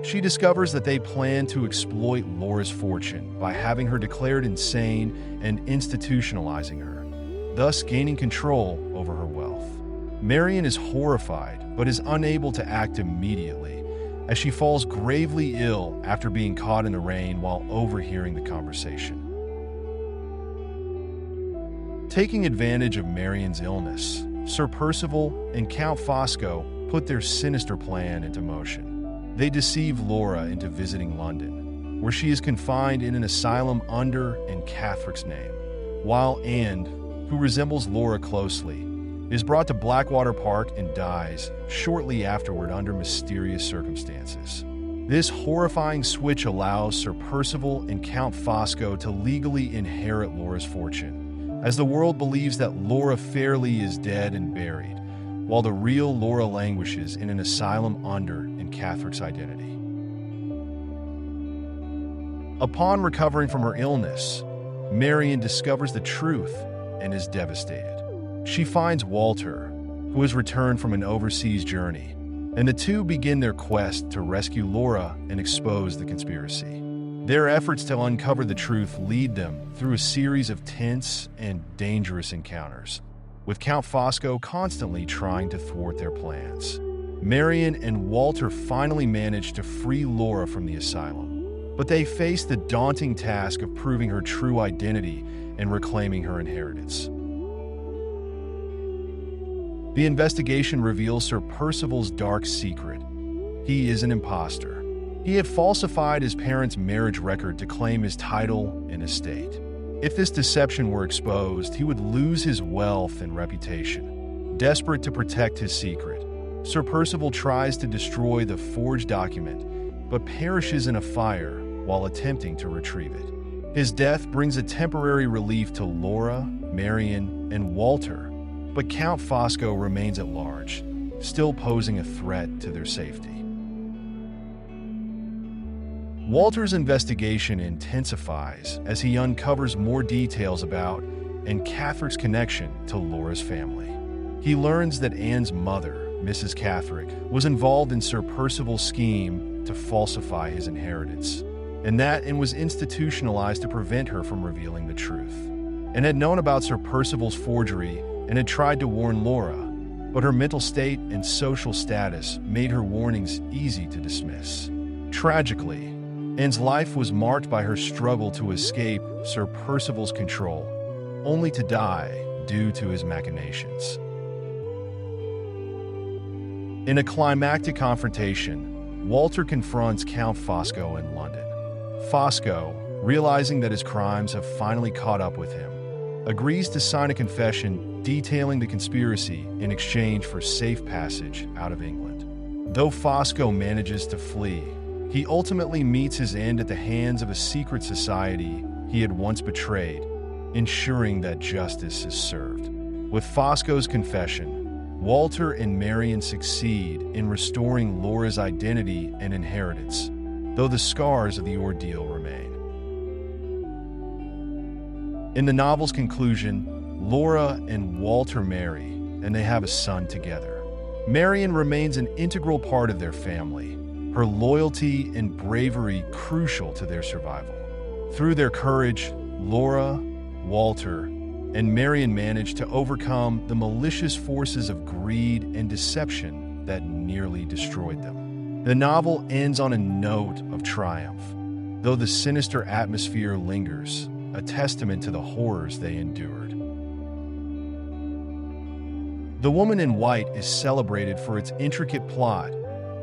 She discovers that they plan to exploit Laura's fortune by having her declared insane and institutionalizing her, thus gaining control over her wealth. Marion is horrified but is unable to act immediately, as she falls gravely ill after being caught in the rain while overhearing the conversation. Taking advantage of Marion's illness, Sir Percival and Count Fosco put their sinister plan into motion. They deceive Laura into visiting London, where she is confined in an asylum under Anne Catherick's name, while Anne, who resembles Laura closely, is brought to Blackwater Park and dies shortly afterward under mysterious circumstances. This horrifying switch allows Sir Percival and Count Fosco to legally inherit Laura's fortune, as the world believes that Laura Fairley is dead and buried, while the real Laura languishes in an asylum under Anne Catherick's identity. Upon recovering from her illness, Marion discovers the truth and is devastated. She finds Walter, who has returned from an overseas journey, and the two begin their quest to rescue Laura and expose the conspiracy. Their efforts to uncover the truth lead them through a series of tense and dangerous encounters, with Count Fosco constantly trying to thwart their plans. Marion and Walter finally manage to free Laura from the asylum, but they face the daunting task of proving her true identity and reclaiming her inheritance. The investigation reveals Sir Percival's dark secret. He is an imposter. He had falsified his parents' marriage record to claim his title and estate. If this deception were exposed, he would lose his wealth and reputation. Desperate to protect his secret, Sir Percival tries to destroy the forged document, but perishes in a fire while attempting to retrieve it. His death brings a temporary relief to Laura, Marion, and Walter, but Count Fosco remains at large, still posing a threat to their safety. Walter's investigation intensifies as he uncovers more details about Anne Catherick's connection to Laura's family. He learns that Anne's mother, Mrs. Catherick, was involved in Sir Percival's scheme to falsify his inheritance, and that Anne was institutionalized to prevent her from revealing the truth. Anne had known about Sir Percival's forgery and had tried to warn Laura, but her mental state and social status made her warnings easy to dismiss. Tragically, Anne's life was marked by her struggle to escape Sir Percival's control, only to die due to his machinations. In a climactic confrontation, Walter confronts Count Fosco in London. Fosco, realizing that his crimes have finally caught up with him, agrees to sign a confession detailing the conspiracy in exchange for safe passage out of England. Though Fosco manages to flee, he ultimately meets his end at the hands of a secret society he had once betrayed, ensuring that justice is served. With Fosco's confession, Walter and Marion succeed in restoring Laura's identity and inheritance, though the scars of the ordeal remain. In the novel's conclusion, Laura and Walter marry, and they have a son together. Marion remains an integral part of their family, her loyalty and bravery crucial to their survival. Through their courage, Laura, Walter, and Marion manage to overcome the malicious forces of greed and deception that nearly destroyed them. The novel ends on a note of triumph, though the sinister atmosphere lingers, a testament to the horrors they endured. The Woman in White is celebrated for its intricate plot,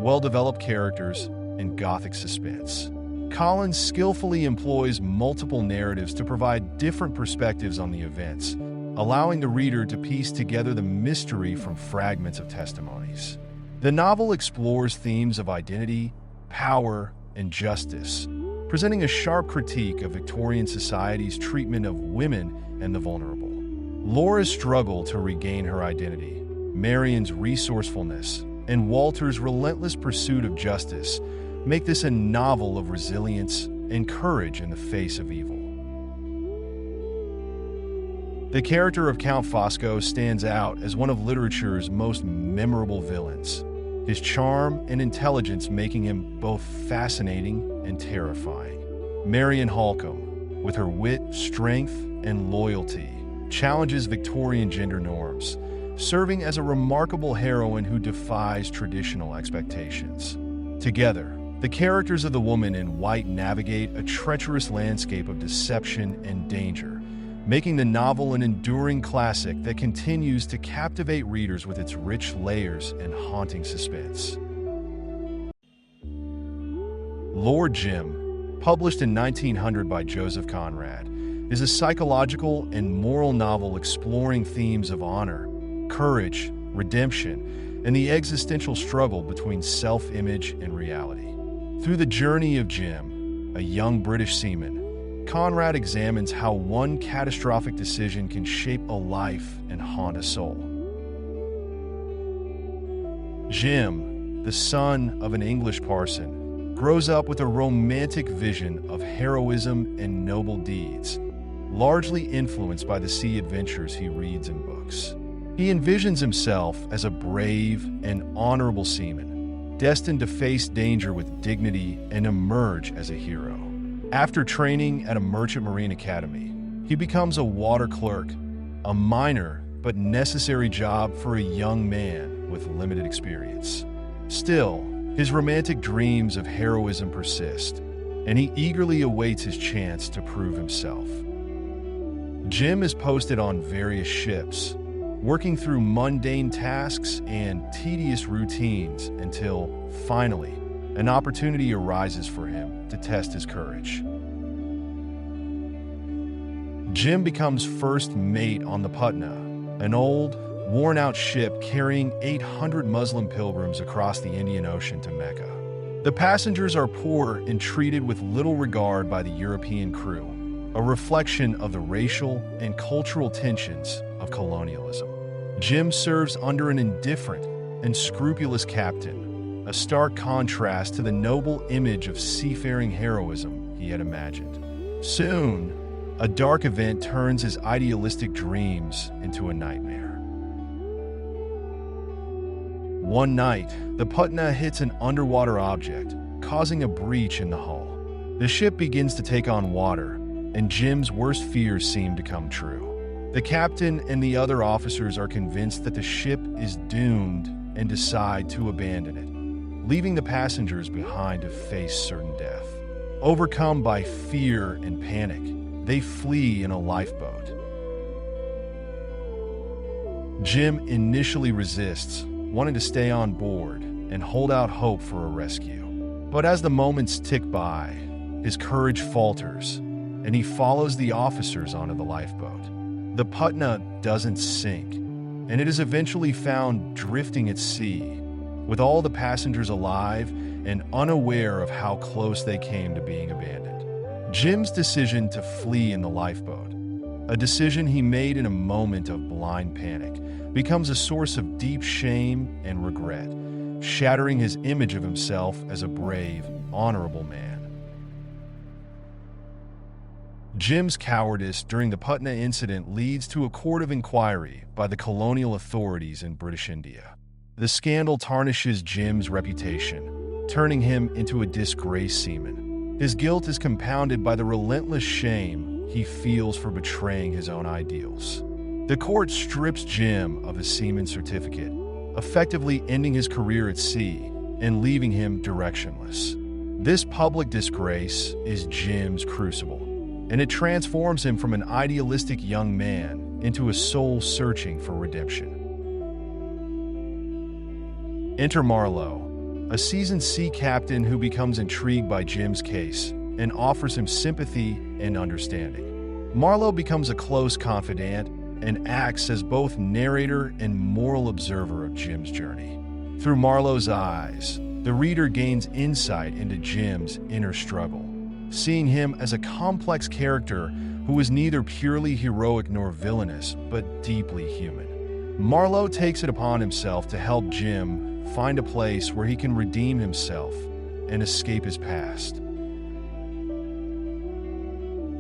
well-developed characters, and gothic suspense. Collins skillfully employs multiple narratives to provide different perspectives on the events, allowing the reader to piece together the mystery from fragments of testimonies. The novel explores themes of identity, power, and justice, presenting a sharp critique of Victorian society's treatment of women and the vulnerable. Laura's struggle to regain her identity, Marion's resourcefulness, and Walter's relentless pursuit of justice make this a novel of resilience and courage in the face of evil. The character of Count Fosco stands out as one of literature's most memorable villains, his charm and intelligence making him both fascinating and terrifying. Marian Halcombe, with her wit, strength, and loyalty, challenges Victorian gender norms, serving as a remarkable heroine who defies traditional expectations. Together, the characters of the woman in white navigate a treacherous landscape of deception and danger, making the novel an enduring classic that continues to captivate readers with its rich layers and haunting suspense. Lord Jim, published in 1900 by Joseph Conrad, is a psychological and moral novel exploring themes of honor, courage, redemption, and the existential struggle between self-image and reality. Through the journey of Jim, a young British seaman, Conrad examines how one catastrophic decision can shape a life and haunt a soul. Jim, the son of an English parson, grows up with a romantic vision of heroism and noble deeds, largely influenced by the sea adventures he reads in books. He envisions himself as a brave and honorable seaman, destined to face danger with dignity and emerge as a hero. After training at a merchant marine academy, he becomes a water clerk, a minor but necessary job for a young man with limited experience. Still, his romantic dreams of heroism persist, and he eagerly awaits his chance to prove himself. Jim is posted on various ships, working through mundane tasks and tedious routines until, finally, an opportunity arises for him to test his courage. Jim becomes first mate on the Putna, an old, worn-out ship carrying 800 Muslim pilgrims across the Indian Ocean to Mecca. The passengers are poor and treated with little regard by the European crew, a reflection of the racial and cultural tensions of colonialism. Jim serves under an indifferent and scrupulous captain, a stark contrast to the noble image of seafaring heroism he had imagined. Soon, a dark event turns his idealistic dreams into a nightmare. One night, the Putna hits an underwater object, causing a breach in the hull. The ship begins to take on water, and Jim's worst fears seem to come true. The captain and the other officers are convinced that the ship is doomed and decide to abandon it, leaving the passengers behind to face certain death. Overcome by fear and panic, they flee in a lifeboat. Jim initially resists, wanting to stay on board and hold out hope for a rescue. But as the moments tick by, his courage falters, and he follows the officers onto the lifeboat. The Putna doesn't sink, and it is eventually found drifting at sea, with all the passengers alive and unaware of how close they came to being abandoned. Jim's decision to flee in the lifeboat, a decision he made in a moment of blind panic, becomes a source of deep shame and regret, shattering his image of himself as a brave, honorable man. Jim's cowardice during the Putna incident leads to a court of inquiry by the colonial authorities in British India. The scandal tarnishes Jim's reputation, turning him into a disgraced seaman. His guilt is compounded by the relentless shame he feels for betraying his own ideals. The court strips Jim of his seaman's certificate, effectively ending his career at sea and leaving him directionless. This public disgrace is Jim's crucible, and it transforms him from an idealistic young man into a soul searching for redemption. Enter Marlowe, a seasoned sea captain who becomes intrigued by Jim's case and offers him sympathy and understanding. Marlowe becomes a close confidant and acts as both narrator and moral observer of Jim's journey. Through Marlowe's eyes, the reader gains insight into Jim's inner struggle, seeing him as a complex character who is neither purely heroic nor villainous, but deeply human. Marlowe takes it upon himself to help Jim find a place where he can redeem himself and escape his past.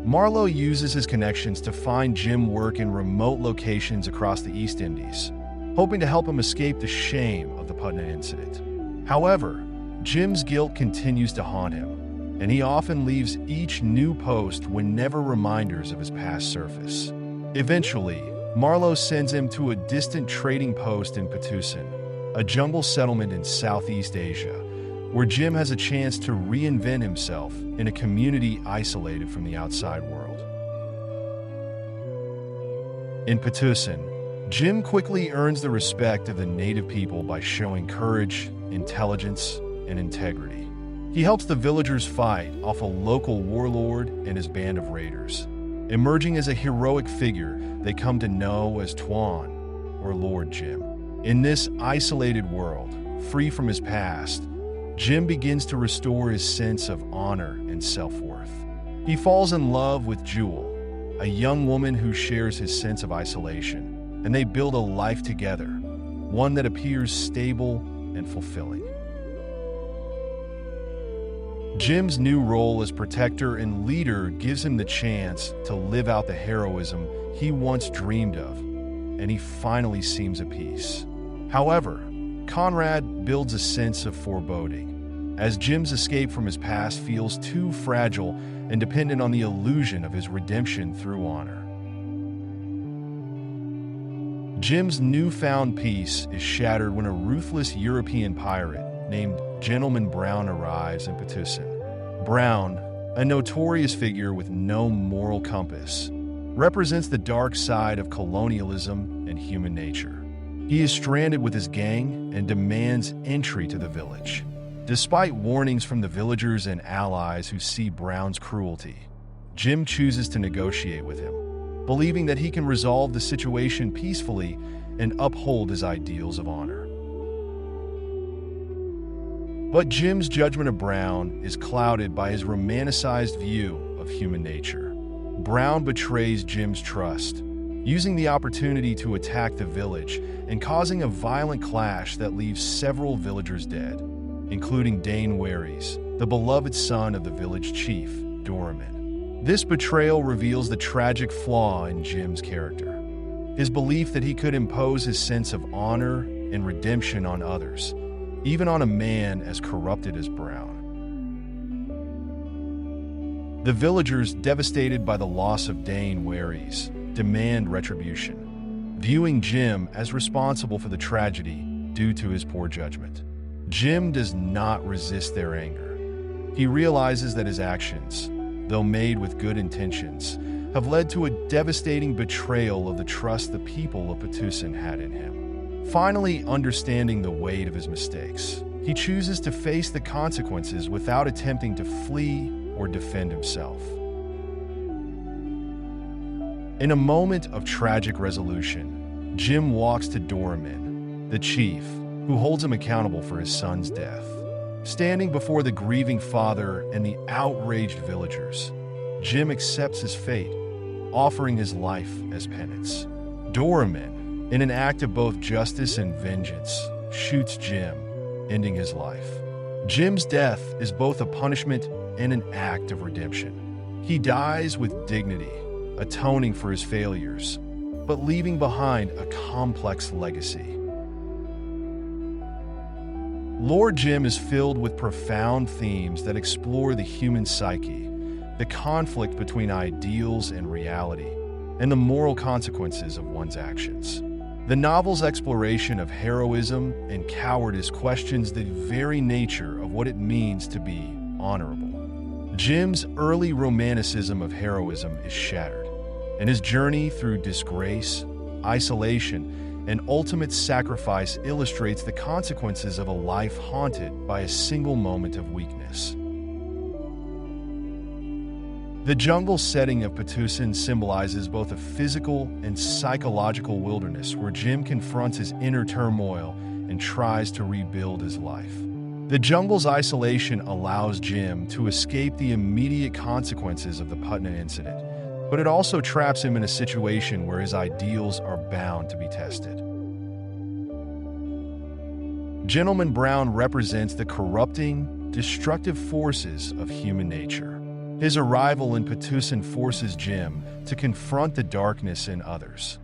Marlowe uses his connections to find Jim work in remote locations across the East Indies, hoping to help him escape the shame of the Putnam incident. However, Jim's guilt continues to haunt him, and he often leaves each new post whenever reminders of his past surface. Eventually, Marlowe sends him to a distant trading post in Patusan, a jungle settlement in Southeast Asia, where Jim has a chance to reinvent himself in a community isolated from the outside world. In Patusan, Jim quickly earns the respect of the native people by showing courage, intelligence, and integrity. He helps the villagers fight off a local warlord and his band of raiders, emerging as a heroic figure they come to know as Tuan, or Lord Jim. In this isolated world, free from his past, Jim begins to restore his sense of honor and self-worth. He falls in love with Jewel, a young woman who shares his sense of isolation, and they build a life together, one that appears stable and fulfilling. Jim's new role as protector and leader gives him the chance to live out the heroism he once dreamed of, and he finally seems at peace. However, Conrad builds a sense of foreboding, as Jim's escape from his past feels too fragile and dependent on the illusion of his redemption through honor. Jim's newfound peace is shattered when a ruthless European pirate named Gentleman Brown arrives in Patusan. Brown, a notorious figure with no moral compass, represents the dark side of colonialism and human nature. He is stranded with his gang and demands entry to the village. Despite warnings from the villagers and allies who see Brown's cruelty, Jim chooses to negotiate with him, believing that he can resolve the situation peacefully and uphold his ideals of honor. But Jim's judgment of Brown is clouded by his romanticized view of human nature. Brown betrays Jim's trust, using the opportunity to attack the village and causing a violent clash that leaves several villagers dead, including Dane Waries, the beloved son of the village chief, Doramin. This betrayal reveals the tragic flaw in Jim's character, his belief that he could impose his sense of honor and redemption on others, even on a man as corrupted as Brown. The villagers, devastated by the loss of Dane Waries, demand retribution, viewing Jim as responsible for the tragedy due to his poor judgment. Jim does not resist their anger. He realizes that his actions, though made with good intentions, have led to a devastating betrayal of the trust the people of Patusan had in him. Finally understanding the weight of his mistakes, he chooses to face the consequences without attempting to flee or defend himself. In a moment of tragic resolution, Jim walks to Doramin, the chief, who holds him accountable for his son's death. Standing before the grieving father and the outraged villagers, Jim accepts his fate, offering his life as penance. Doramin, in an act of both justice and vengeance, shoots Jim, ending his life. Jim's death is both a punishment and an act of redemption. He dies with dignity, atoning for his failures, but leaving behind a complex legacy. Lord Jim is filled with profound themes that explore the human psyche, the conflict between ideals and reality, and the moral consequences of one's actions. The novel's exploration of heroism and cowardice questions the very nature of what it means to be honorable. Jim's early romanticism of heroism is shattered, and his journey through disgrace, isolation, and ultimate sacrifice illustrates the consequences of a life haunted by a single moment of weakness. The jungle setting of Patusan symbolizes both a physical and psychological wilderness where Jim confronts his inner turmoil and tries to rebuild his life. The jungle's isolation allows Jim to escape the immediate consequences of the Putnam incident, but it also traps him in a situation where his ideals are bound to be tested. Gentleman Brown represents the corrupting destructive forces of human nature. His arrival in Patusan forces Jim to confront the darkness in others,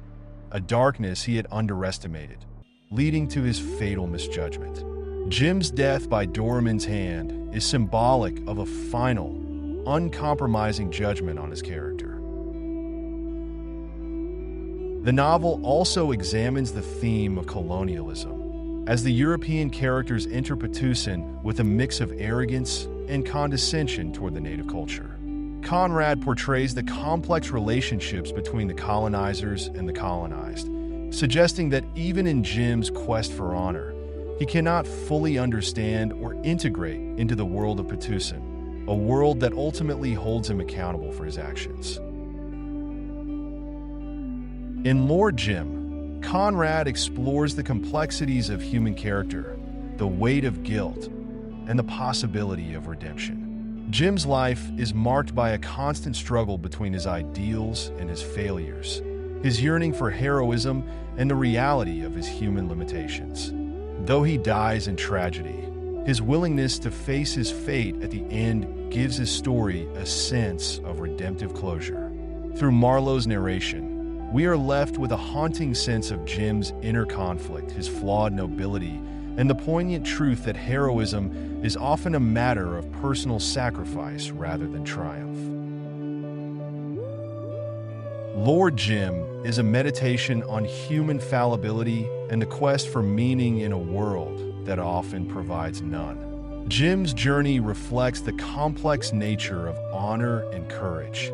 a darkness he had underestimated, leading to his fatal misjudgment. Jim's death by Doraemon's hand is symbolic of a final, uncompromising judgment on his character. The novel also examines the theme of colonialism, as the European characters enter Patusan with a mix of arrogance and condescension toward the native culture. Conrad portrays the complex relationships between the colonizers and the colonized, suggesting that even in Jim's quest for honor, he cannot fully understand or integrate into the world of Patusan, a world that ultimately holds him accountable for his actions. In Lord Jim, Conrad explores the complexities of human character, the weight of guilt, and the possibility of redemption. Jim's life is marked by a constant struggle between his ideals and his failures, his yearning for heroism and the reality of his human limitations. Though he dies in tragedy, his willingness to face his fate at the end gives his story a sense of redemptive closure. Through Marlowe's narration, we are left with a haunting sense of Jim's inner conflict, his flawed nobility, and the poignant truth that heroism is often a matter of personal sacrifice rather than triumph. Lord Jim is a meditation on human fallibility and the quest for meaning in a world that often provides none. Jim's journey reflects the complex nature of honor and courage,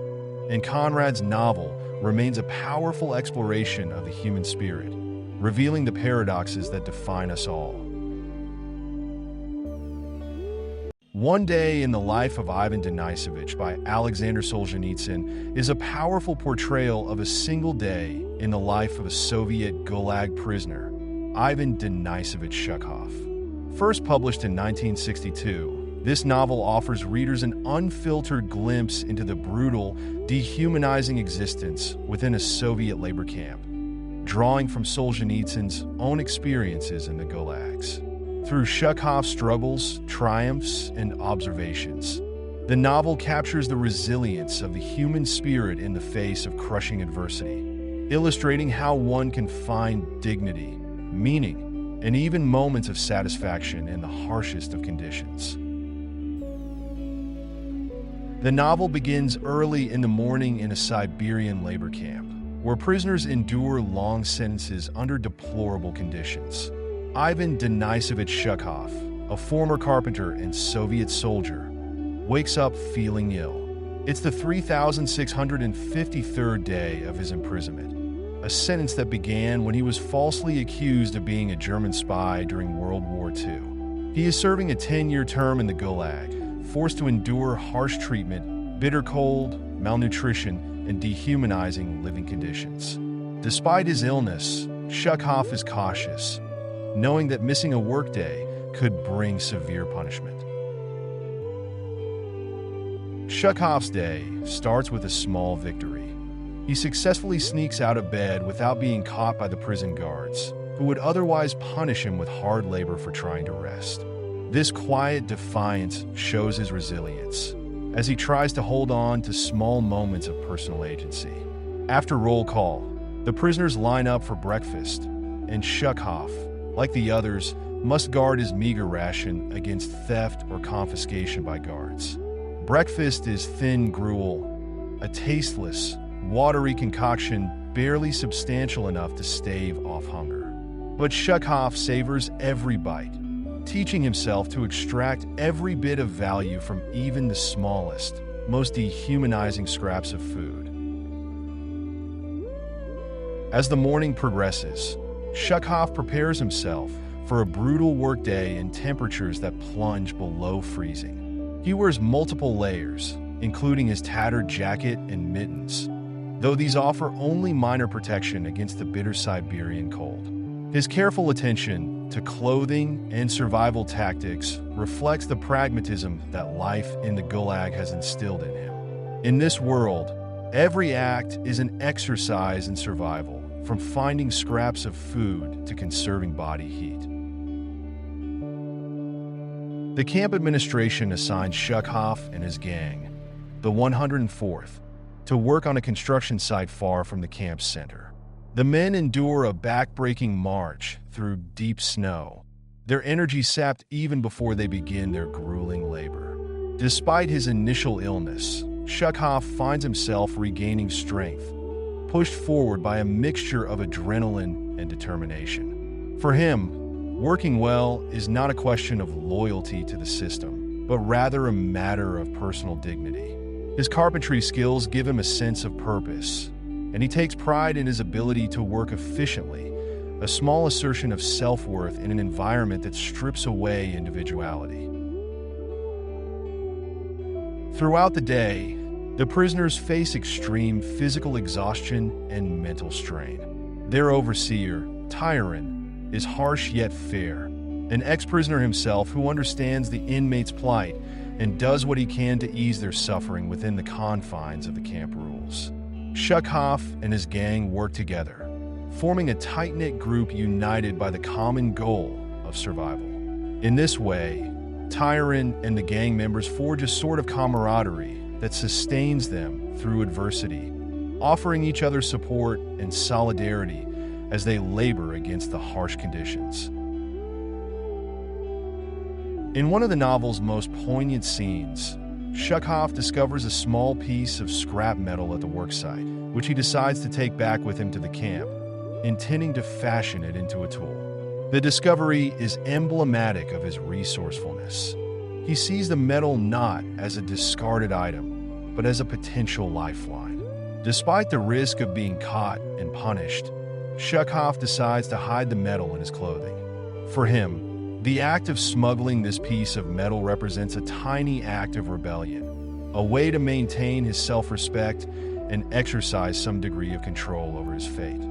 and Conrad's novel remains a powerful exploration of the human spirit, revealing the paradoxes that define us all. One Day in the Life of Ivan Denisovich by Alexander Solzhenitsyn is a powerful portrayal of a single day in the life of a Soviet Gulag prisoner, Ivan Denisovich Shukhov. First published in 1962, this novel offers readers an unfiltered glimpse into the brutal, dehumanizing existence within a Soviet labor camp, drawing from Solzhenitsyn's own experiences in the gulags. Through Shukhov's struggles, triumphs, and observations, the novel captures the resilience of the human spirit in the face of crushing adversity, illustrating how one can find dignity, meaning, and even moments of satisfaction in the harshest of conditions. The novel begins early in the morning in a Siberian labor camp, where prisoners endure long sentences under deplorable conditions. Ivan Denisovich Shukhov, a former carpenter and Soviet soldier, wakes up feeling ill. It's the 3,653rd day of his imprisonment, a sentence that began when he was falsely accused of being a German spy during World War II. He is serving a 10-year term in the Gulag, forced to endure harsh treatment, bitter cold, malnutrition, and dehumanizing living conditions. Despite his illness, Shukhov is cautious, knowing that missing a workday could bring severe punishment. Shukhov's day starts with a small victory. He successfully sneaks out of bed without being caught by the prison guards, who would otherwise punish him with hard labor for trying to rest. This quiet defiance shows his resilience, as he tries to hold on to small moments of personal agency. After roll call, the prisoners line up for breakfast, and Shukhov, like the others, must guard his meager ration against theft or confiscation by guards. Breakfast is thin gruel, a tasteless, watery concoction barely substantial enough to stave off hunger. But Shukhov savors every bite, teaching himself to extract every bit of value from even the smallest, most dehumanizing scraps of food. As the morning progresses, Shukhov prepares himself for a brutal workday in temperatures that plunge below freezing. He wears multiple layers, including his tattered jacket and mittens, though these offer only minor protection against the bitter Siberian cold. His careful attention to clothing and survival tactics reflects the pragmatism that life in the Gulag has instilled in him. In this world, every act is an exercise in survival, from finding scraps of food to conserving body heat. The camp administration assigned Shuckhoff and his gang, the 104th, to work on a construction site far from the camp's center. The men endure a back-breaking march through deep snow, their energy sapped even before they begin their grueling labor. Despite his initial illness, Shuckhoff finds himself regaining strength, pushed forward by a mixture of adrenaline and determination. For him, working well is not a question of loyalty to the system, but rather a matter of personal dignity. His carpentry skills give him a sense of purpose, and he takes pride in his ability to work efficiently, a small assertion of self-worth in an environment that strips away individuality. Throughout the day, the prisoners face extreme physical exhaustion and mental strain. Their overseer, Tyron, is harsh yet fair, an ex-prisoner himself who understands the inmates' plight and does what he can to ease their suffering within the confines of the camp rules. Shuckhoff and his gang work together, forming a tight-knit group united by the common goal of survival. In this way, Tyron and the gang members forge a sort of camaraderie that sustains them through adversity, offering each other support and solidarity as they labor against the harsh conditions. In one of the novel's most poignant scenes, Shuckhoff discovers a small piece of scrap metal at the worksite, which he decides to take back with him to the camp, intending to fashion it into a tool. The discovery is emblematic of his resourcefulness. He sees the metal not as a discarded item, but as a potential lifeline. Despite the risk of being caught and punished, Shuckhoff decides to hide the metal in his clothing. For him, the act of smuggling this piece of metal represents a tiny act of rebellion, a way to maintain his self-respect and exercise some degree of control over his fate.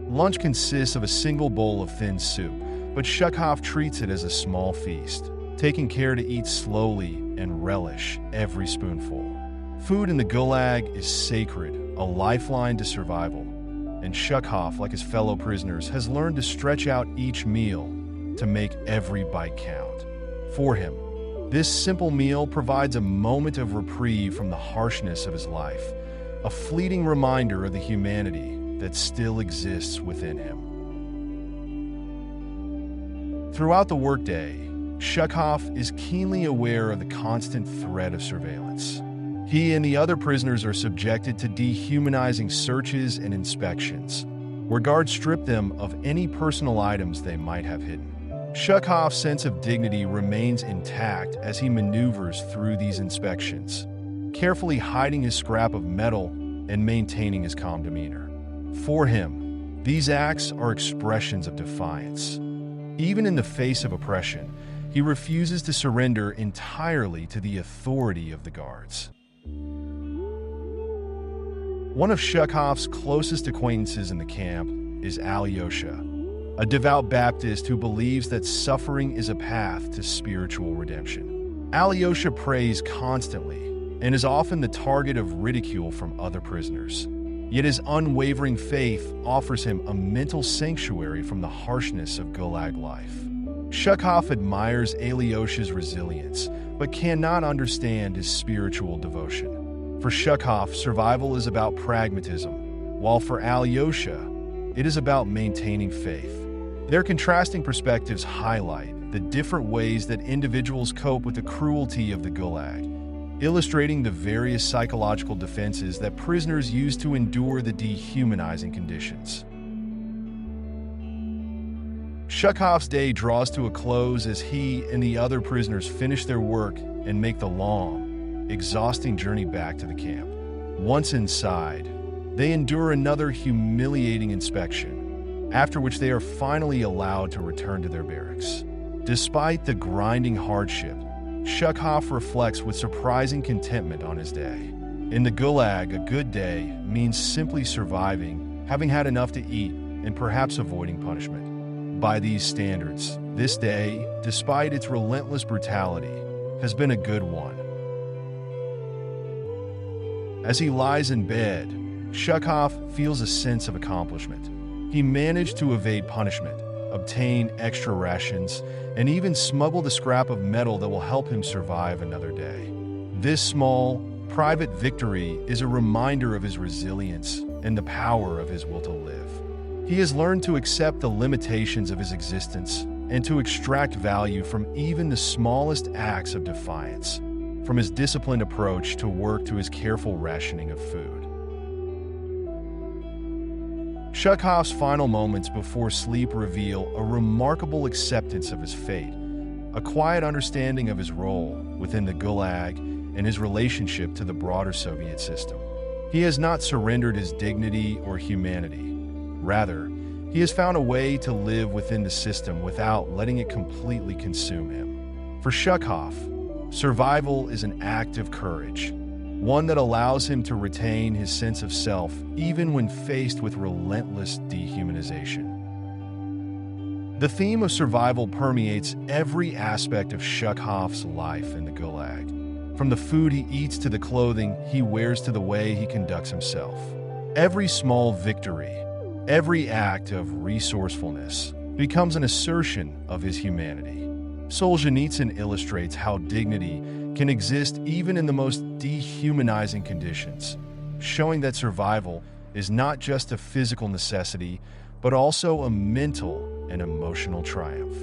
Lunch consists of a single bowl of thin soup, but Shuckhoff treats it as a small feast, taking care to eat slowly and relish every spoonful. Food in the Gulag is sacred, a lifeline to survival, and Shuckhoff, like his fellow prisoners, has learned to stretch out each meal to make every bite count. For him, this simple meal provides a moment of reprieve from the harshness of his life, a fleeting reminder of the humanity that still exists within him. Throughout the workday, Shuckhoff is keenly aware of the constant threat of surveillance. He and the other prisoners are subjected to dehumanizing searches and inspections, where guards strip them of any personal items they might have hidden. Shuckhoff's sense of dignity remains intact as he maneuvers through these inspections, carefully hiding his scrap of metal and maintaining his calm demeanor. For him, these acts are expressions of defiance. Even in the face of oppression, he refuses to surrender entirely to the authority of the guards. One of Shuckhoff's closest acquaintances in the camp is Alyosha, a devout Baptist who believes that suffering is a path to spiritual redemption. Alyosha prays constantly and is often the target of ridicule from other prisoners. Yet his unwavering faith offers him a mental sanctuary from the harshness of Gulag life. Shuckhoff admires Alyosha's resilience, but cannot understand his spiritual devotion. For Shuckhoff, survival is about pragmatism, while for Alyosha, it is about maintaining faith. Their contrasting perspectives highlight the different ways that individuals cope with the cruelty of the Gulag, illustrating the various psychological defenses that prisoners use to endure the dehumanizing conditions. Shuckhoff's day draws to a close as he and the other prisoners finish their work and make the long, exhausting journey back to the camp. Once inside, they endure another humiliating inspection, after which they are finally allowed to return to their barracks. Despite the grinding hardship, Shuckhoff reflects with surprising contentment on his day. In the Gulag, a good day means simply surviving, having had enough to eat, and perhaps avoiding punishment. By these standards, this day, despite its relentless brutality, has been a good one. As he lies in bed, Shuckhoff feels a sense of accomplishment. He managed to evade punishment, obtain extra rations, and even smuggle the scrap of metal that will help him survive another day. This small, private victory is a reminder of his resilience and the power of his will to live. He has learned to accept the limitations of his existence and to extract value from even the smallest acts of defiance, from his disciplined approach to work to his careful rationing of food. Chekhov's final moments before sleep reveal a remarkable acceptance of his fate, a quiet understanding of his role within the Gulag and his relationship to the broader Soviet system. He has not surrendered his dignity or humanity. Rather, he has found a way to live within the system without letting it completely consume him. For Chekhov, survival is an act of courage, one that allows him to retain his sense of self even when faced with relentless dehumanization. The theme of survival permeates every aspect of Chekhov's life in the Gulag, from the food he eats to the clothing he wears to the way he conducts himself. Every small victory, every act of resourcefulness becomes an assertion of his humanity. Solzhenitsyn illustrates how dignity can exist even in the most dehumanizing conditions, showing that survival is not just a physical necessity, but also a mental and emotional triumph.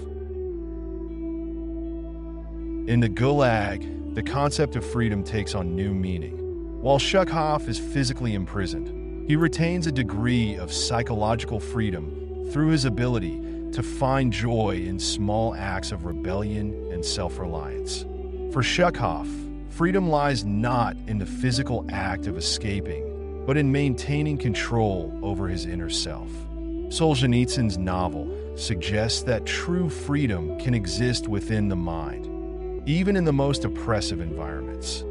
In the Gulag, the concept of freedom takes on new meaning. While Chekhov is physically imprisoned, he retains a degree of psychological freedom through his ability to find joy in small acts of rebellion and self-reliance. For Chekhov, freedom lies not in the physical act of escaping, but in maintaining control over his inner self. Solzhenitsyn's novel suggests that true freedom can exist within the mind, even in the most oppressive environments.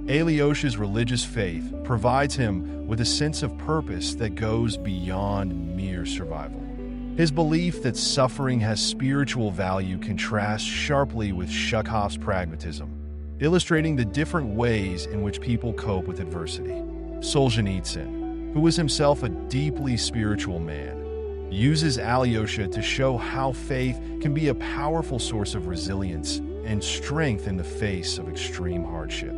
Alyosha's religious faith provides him with a sense of purpose that goes beyond mere survival. His belief that suffering has spiritual value contrasts sharply with Chekhov's pragmatism, illustrating the different ways in which people cope with adversity. Solzhenitsyn, who was himself a deeply spiritual man, uses Alyosha to show how faith can be a powerful source of resilience and strength in the face of extreme hardship.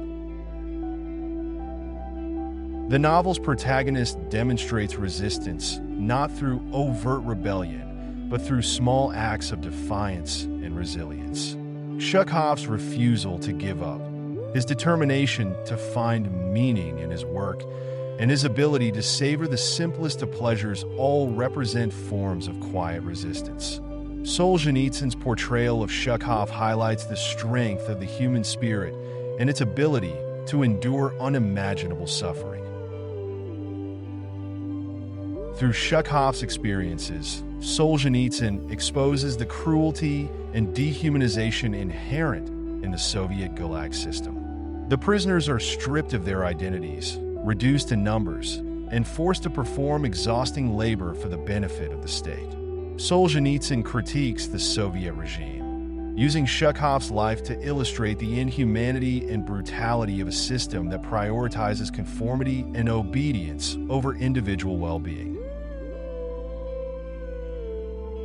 The novel's protagonist demonstrates resistance not through overt rebellion, but through small acts of defiance and resilience. Chekhov's refusal to give up, his determination to find meaning in his work, and his ability to savor the simplest of pleasures all represent forms of quiet resistance. Solzhenitsyn's portrayal of Chekhov highlights the strength of the human spirit and its ability to endure unimaginable suffering. Through Chekhov's experiences, Solzhenitsyn exposes the cruelty and dehumanization inherent in the Soviet Gulag system. The prisoners are stripped of their identities, reduced to numbers, and forced to perform exhausting labor for the benefit of the state. Solzhenitsyn critiques the Soviet regime, using Chekhov's life to illustrate the inhumanity and brutality of a system that prioritizes conformity and obedience over individual well-being.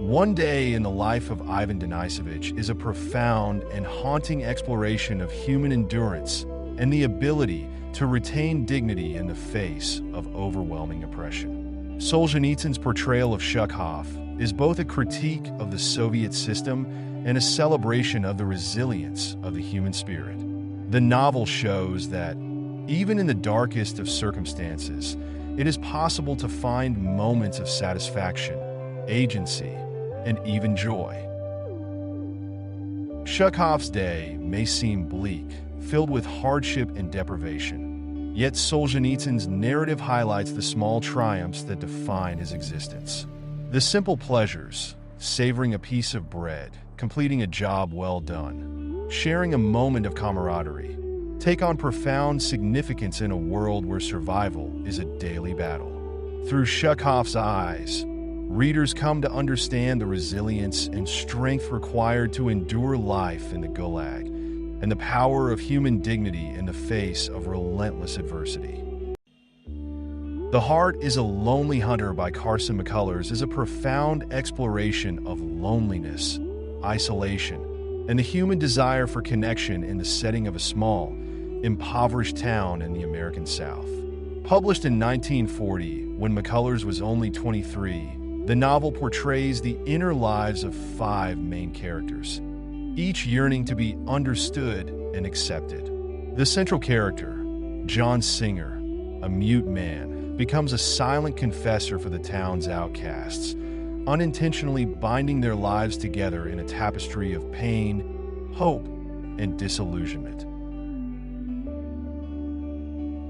One Day in the Life of Ivan Denisovich is a profound and haunting exploration of human endurance and the ability to retain dignity in the face of overwhelming oppression. Solzhenitsyn's portrayal of Chekhov is both a critique of the Soviet system and a celebration of the resilience of the human spirit. The novel shows that, even in the darkest of circumstances, it is possible to find moments of satisfaction, agency, and even joy. Chekhov's day may seem bleak, filled with hardship and deprivation, yet Solzhenitsyn's narrative highlights the small triumphs that define his existence. The simple pleasures, savoring a piece of bread, completing a job well done, sharing a moment of camaraderie, take on profound significance in a world where survival is a daily battle. Through Chekhov's eyes, readers come to understand the resilience and strength required to endure life in the Gulag, and the power of human dignity in the face of relentless adversity. The Heart is a Lonely Hunter by Carson McCullers is a profound exploration of loneliness, isolation, and the human desire for connection in the setting of a small, impoverished town in the American South. Published in 1940, when McCullers was only 23, the novel portrays the inner lives of 5 main characters, each yearning to be understood and accepted. The central character, John Singer, a mute man, becomes a silent confessor for the town's outcasts, unintentionally binding their lives together in a tapestry of pain, hope, and disillusionment.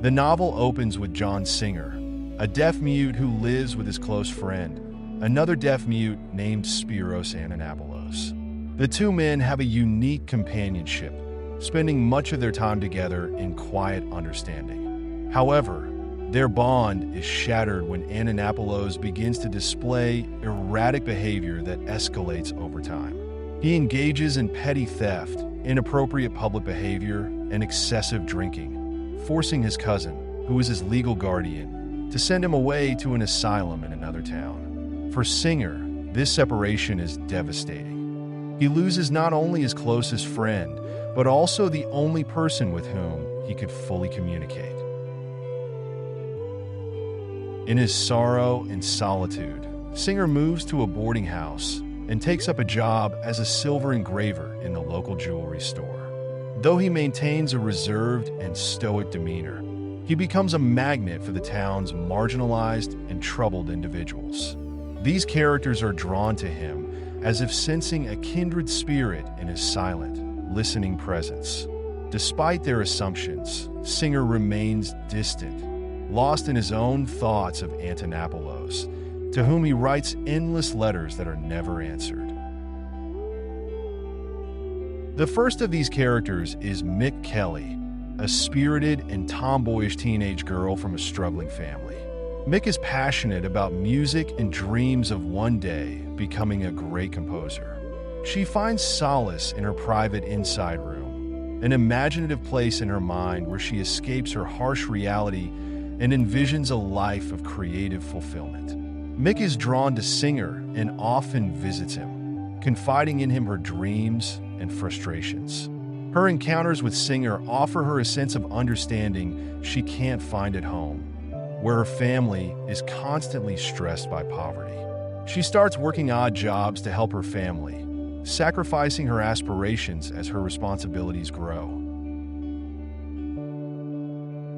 The novel opens with John Singer, a deaf-mute who lives with his close friend, another deaf-mute named Spiros Ananapoulos. The two men have a unique companionship, spending much of their time together in quiet understanding. However, their bond is shattered when Ananapoulos begins to display erratic behavior that escalates over time. He engages in petty theft, inappropriate public behavior, and excessive drinking, forcing his cousin, who is his legal guardian, to send him away to an asylum in another town. For Singer, this separation is devastating. He loses not only his closest friend, but also the only person with whom he could fully communicate. In his sorrow and solitude, Singer moves to a boarding house and takes up a job as a silver engraver in the local jewelry store. Though he maintains a reserved and stoic demeanor, he becomes a magnet for the town's marginalized and troubled individuals. These characters are drawn to him as if sensing a kindred spirit in his silent, listening presence. Despite their assumptions, Singer remains distant, lost in his own thoughts of Ananapoulos, to whom he writes endless letters that are never answered. The first of these characters is Mick Kelly, a spirited and tomboyish teenage girl from a struggling family. Mick is passionate about music and dreams of one day becoming a great composer. She finds solace in her private inside room, an imaginative place in her mind where she escapes her harsh reality and envisions a life of creative fulfillment. Mick is drawn to Singer and often visits him, confiding in him her dreams and frustrations. Her encounters with Singer offer her a sense of understanding she can't find at home, where her family is constantly stressed by poverty. She starts working odd jobs to help her family, sacrificing her aspirations as her responsibilities grow.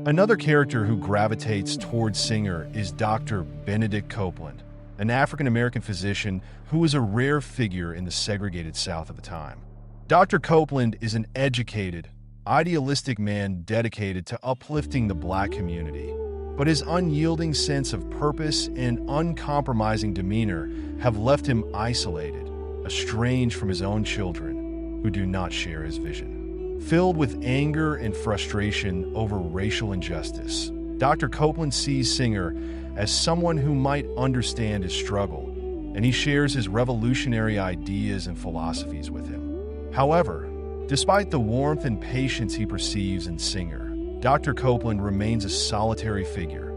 Another character who gravitates towards Singer is Dr. Benedict Copeland, an African-American physician who was a rare figure in the segregated South at the time. Dr. Copeland is an educated, idealistic man dedicated to uplifting the Black community, but his unyielding sense of purpose and uncompromising demeanor have left him isolated, estranged from his own children who do not share his vision. Filled with anger and frustration over racial injustice, Dr. Copeland sees Singer as someone who might understand his struggle, and he shares his revolutionary ideas and philosophies with him. However, despite the warmth and patience he perceives in Singer, Dr. Copeland remains a solitary figure,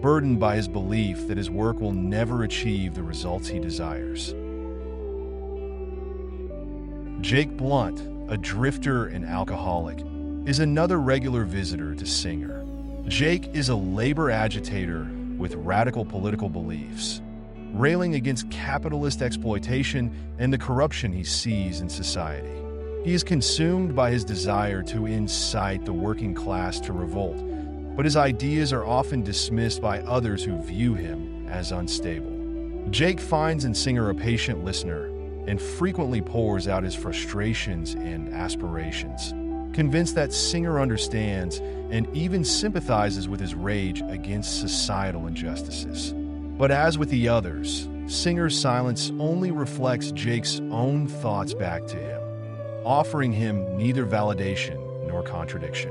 burdened by his belief that his work will never achieve the results he desires. Jake Blunt, a drifter and alcoholic, is another regular visitor to Singer. Jake is a labor agitator with radical political beliefs, railing against capitalist exploitation and the corruption he sees in society. He is consumed by his desire to incite the working class to revolt, but his ideas are often dismissed by others who view him as unstable. Jake finds in Singer a patient listener and frequently pours out his frustrations and aspirations, convinced that Singer understands and even sympathizes with his rage against societal injustices. But as with the others, Singer's silence only reflects Jake's own thoughts back to him, offering him neither validation nor contradiction.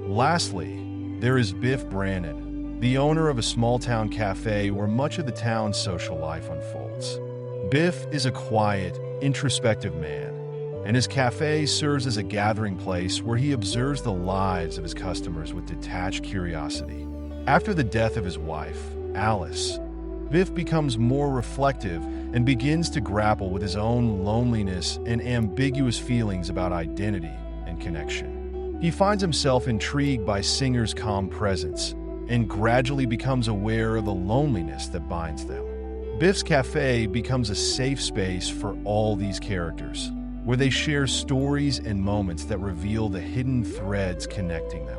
Lastly, there is Biff Brannon, the owner of a small-town cafe where much of the town's social life unfolds. Biff is a quiet, introspective man, and his cafe serves as a gathering place where he observes the lives of his customers with detached curiosity. After the death of his wife, Alice, Biff becomes more reflective and begins to grapple with his own loneliness and ambiguous feelings about identity and connection. He finds himself intrigued by Singer's calm presence and gradually becomes aware of the loneliness that binds them. Biff's Cafe becomes a safe space for all these characters, where they share stories and moments that reveal the hidden threads connecting them.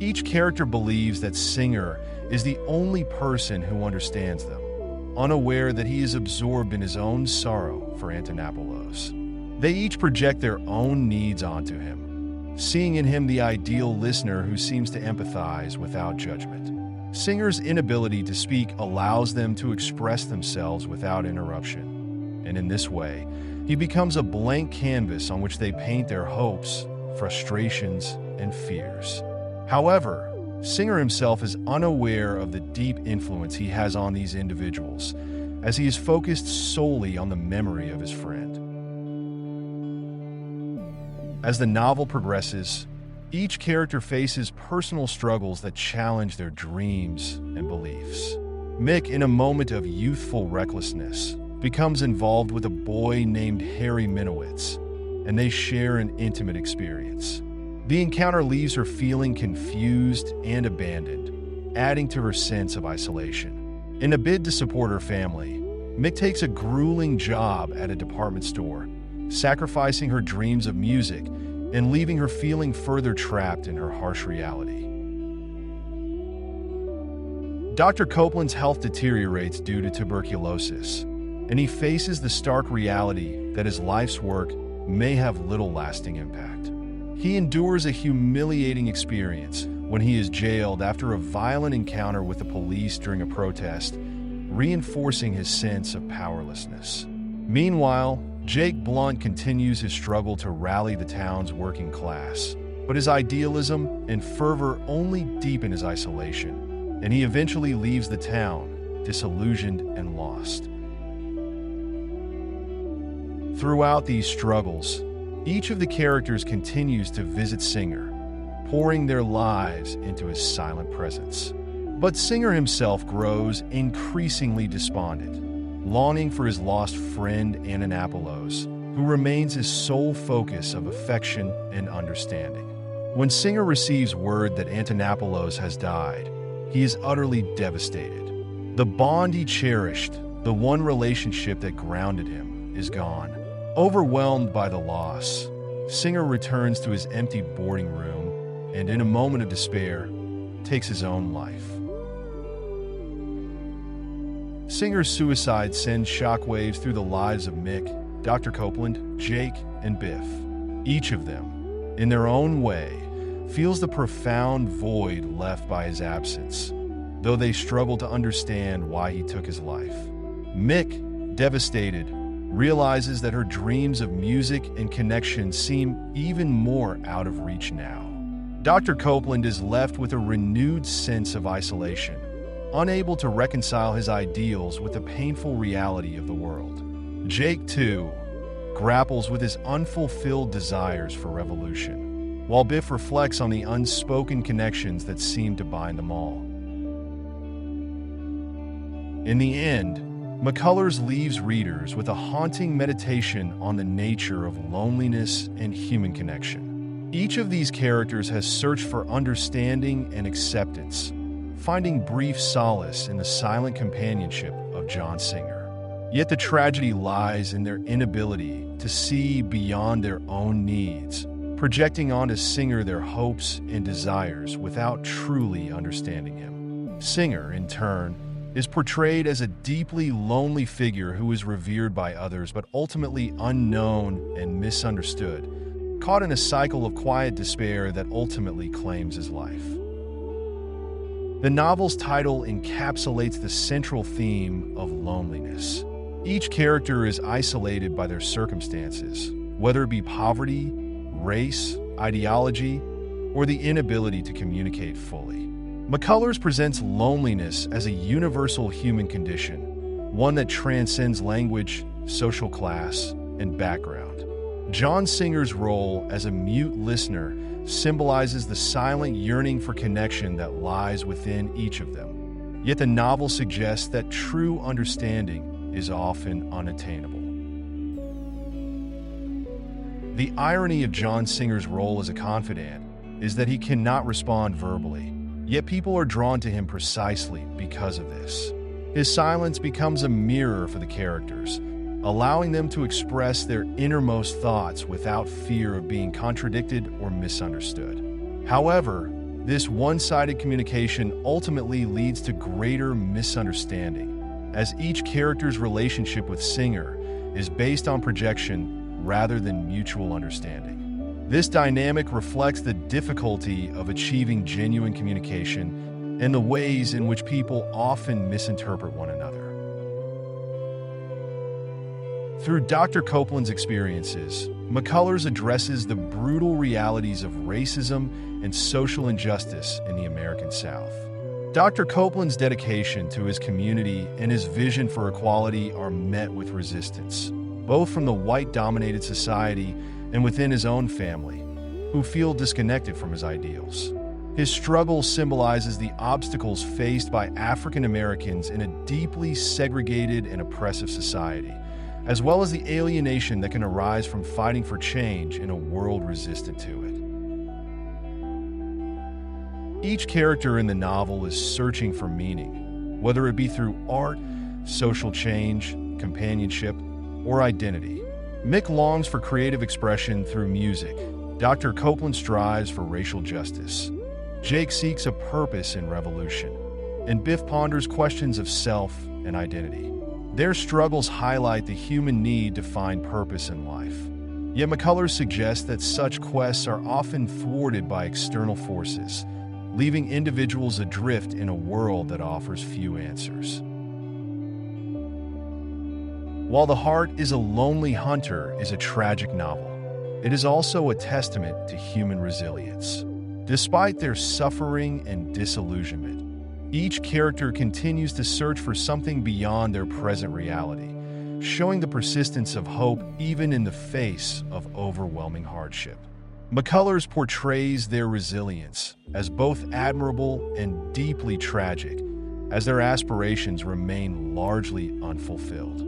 Each character believes that Singer is the only person who understands them, unaware that he is absorbed in his own sorrow for Antonopoulos. They each project their own needs onto him, seeing in him the ideal listener who seems to empathize without judgment. Singer's inability to speak allows them to express themselves without interruption, and in this way, he becomes a blank canvas on which they paint their hopes, frustrations, and fears. However, Singer himself is unaware of the deep influence he has on these individuals, as he is focused solely on the memory of his friend. As the novel progresses, each character faces personal struggles that challenge their dreams and beliefs. Mick, in a moment of youthful recklessness, becomes involved with a boy named Harry Minowitz, and they share an intimate experience. The encounter leaves her feeling confused and abandoned, adding to her sense of isolation. In a bid to support her family, Mick takes a grueling job at a department store, sacrificing her dreams of music and leaving her feeling further trapped in her harsh reality. Dr. Copeland's health deteriorates due to tuberculosis, and he faces the stark reality that his life's work may have little lasting impact. He endures a humiliating experience when he is jailed after a violent encounter with the police during a protest, reinforcing his sense of powerlessness. Meanwhile, Jake Blunt continues his struggle to rally the town's working class, but his idealism and fervor only deepen his isolation, and he eventually leaves the town, disillusioned and lost. Throughout these struggles, each of the characters continues to visit Singer, pouring their lives into his silent presence. But Singer himself grows increasingly despondent, longing for his lost friend Antonopoulos, who remains his sole focus of affection and understanding. When Singer receives word that Antonopoulos has died, he is utterly devastated. The bond he cherished, the one relationship that grounded him, is gone. Overwhelmed by the loss, Singer returns to his empty boarding room and, in a moment of despair, takes his own life. Singer's suicide sends shockwaves through the lives of Mick, Dr. Copeland, Jake, and Biff. Each of them, in their own way, feels the profound void left by his absence, though they struggle to understand why he took his life. Mick, devastated, realizes that her dreams of music and connection seem even more out of reach now. Dr. Copeland is left with a renewed sense of isolation, unable to reconcile his ideals with the painful reality of the world. Jake, too, grapples with his unfulfilled desires for revolution, while Biff reflects on the unspoken connections that seem to bind them all. In the end, McCullers leaves readers with a haunting meditation on the nature of loneliness and human connection. Each of these characters has searched for understanding and acceptance, finding brief solace in the silent companionship of John Singer. Yet the tragedy lies in their inability to see beyond their own needs, projecting onto Singer their hopes and desires without truly understanding him. Singer, in turn, is portrayed as a deeply lonely figure who is revered by others but ultimately unknown and misunderstood, caught in a cycle of quiet despair that ultimately claims his life. The novel's title encapsulates the central theme of loneliness. Each character is isolated by their circumstances, whether it be poverty, race, ideology, or the inability to communicate fully. McCullers presents loneliness as a universal human condition, one that transcends language, social class, and background. John Singer's role as a mute listener symbolizes the silent yearning for connection that lies within each of them. Yet the novel suggests that true understanding is often unattainable. The irony of John Singer's role as a confidant is that he cannot respond verbally, yet people are drawn to him precisely because of this. His silence becomes a mirror for the characters, allowing them to express their innermost thoughts without fear of being contradicted or misunderstood. However, this one-sided communication ultimately leads to greater misunderstanding, as each character's relationship with Singer is based on projection rather than mutual understanding. This dynamic reflects the difficulty of achieving genuine communication and the ways in which people often misinterpret one another. Through Dr. Copeland's experiences, McCullers addresses the brutal realities of racism and social injustice in the American South. Dr. Copeland's dedication to his community and his vision for equality are met with resistance, both from the white-dominated society and within his own family, who feel disconnected from his ideals. His struggle symbolizes the obstacles faced by African Americans in a deeply segregated and oppressive society, as well as the alienation that can arise from fighting for change in a world resistant to it. Each character in the novel is searching for meaning, whether it be through art, social change, companionship, or identity. Mick longs for creative expression through music. Dr. Copeland strives for racial justice. Jake seeks a purpose in revolution, and Biff ponders questions of self and identity. Their struggles highlight the human need to find purpose in life. Yet McCullers suggests that such quests are often thwarted by external forces, leaving individuals adrift in a world that offers few answers. While The Heart is a Lonely Hunter is a tragic novel, it is also a testament to human resilience. Despite their suffering and disillusionment, each character continues to search for something beyond their present reality, showing the persistence of hope even in the face of overwhelming hardship. McCullers portrays their resilience as both admirable and deeply tragic, as their aspirations remain largely unfulfilled.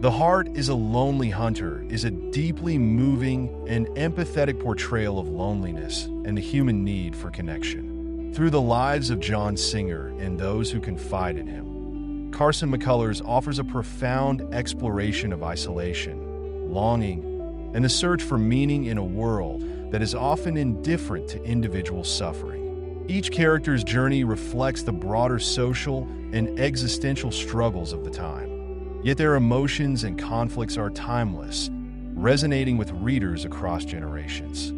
The Heart is a Lonely Hunter is a deeply moving and empathetic portrayal of loneliness and the human need for connection. Through the lives of John Singer and those who confide in him, Carson McCullers offers a profound exploration of isolation, longing, and the search for meaning in a world that is often indifferent to individual suffering. Each character's journey reflects the broader social and existential struggles of the time. Yet their emotions and conflicts are timeless, resonating with readers across generations.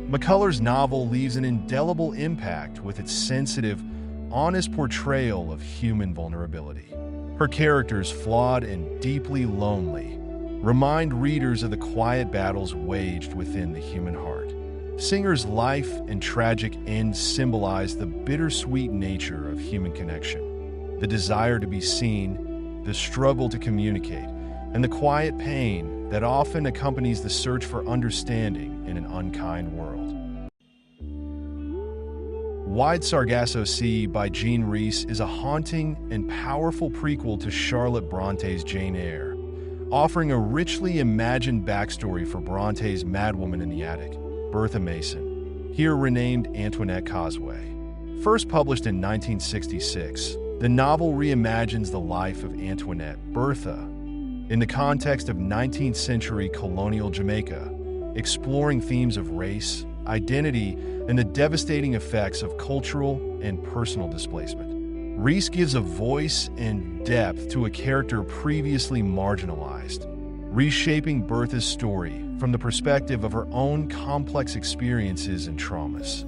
McCullers' novel leaves an indelible impact with its sensitive, honest portrayal of human vulnerability. Her characters, flawed and deeply lonely, remind readers of the quiet battles waged within the human heart. Singer's life and tragic end symbolize the bittersweet nature of human connection. The desire to be seen, the struggle to communicate, and the quiet pain that often accompanies the search for understanding in an unkind world. Wide Sargasso Sea by Jean Rhys is a haunting and powerful prequel to Charlotte Bronte's Jane Eyre, offering a richly imagined backstory for Bronte's madwoman in the attic, Bertha Mason, here renamed Antoinette Causeway. First published in 1966, the novel reimagines the life of Antoinette, Bertha, in the context of 19th century colonial Jamaica, exploring themes of race, identity, and the devastating effects of cultural and personal displacement. Rhys gives a voice and depth to a character previously marginalized, reshaping Bertha's story from the perspective of her own complex experiences and traumas.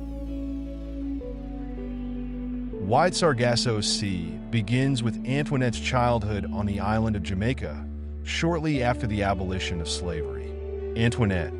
Wide Sargasso Sea begins with Antoinette's childhood on the island of Jamaica, shortly after the abolition of slavery. Antoinette,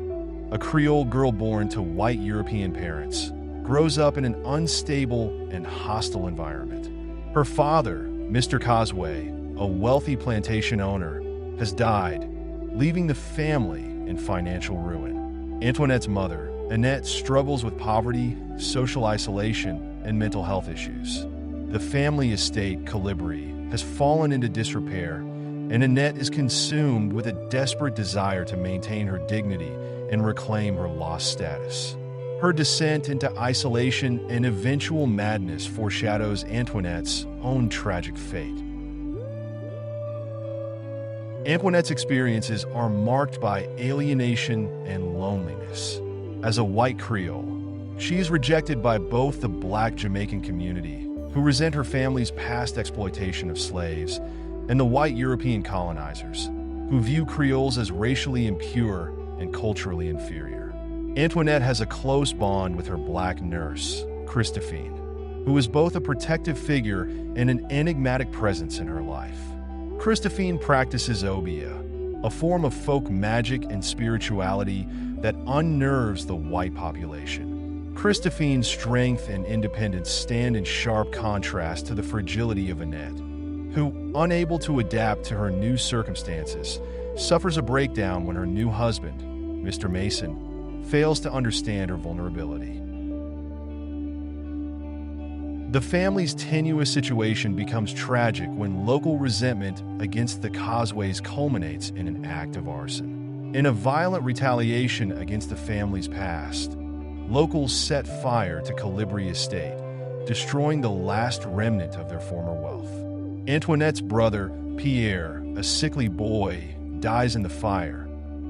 a Creole girl born to white European parents, grows up in an unstable and hostile environment. Her father, Mr. Causeway, a wealthy plantation owner, has died, leaving the family in financial ruin. Antoinette's mother, Annette, struggles with poverty, social isolation, and mental health issues. The family estate, Colibri, has fallen into disrepair, and Annette is consumed with a desperate desire to maintain her dignity and reclaim her lost status. Her descent into isolation and eventual madness foreshadows Antoinette's own tragic fate. Antoinette's experiences are marked by alienation and loneliness. As a white Creole, she is rejected by both the Black Jamaican community, who resent her family's past exploitation of slaves, and the white European colonizers, who view Creoles as racially impure and culturally inferior. Antoinette has a close bond with her Black nurse, Christophine, who is both a protective figure and an enigmatic presence in her life. Christophine practices obeah, a form of folk magic and spirituality that unnerves the white population. Christophine's strength and independence stand in sharp contrast to the fragility of Annette, who, unable to adapt to her new circumstances, suffers a breakdown when her new husband, Mr. Mason, fails to understand her vulnerability. The family's tenuous situation becomes tragic when local resentment against the Causeways culminates in an act of arson. In a violent retaliation against the family's past, locals set fire to Colibri Estate, destroying the last remnant of their former wealth. Antoinette's brother, Pierre, a sickly boy, dies in the fire,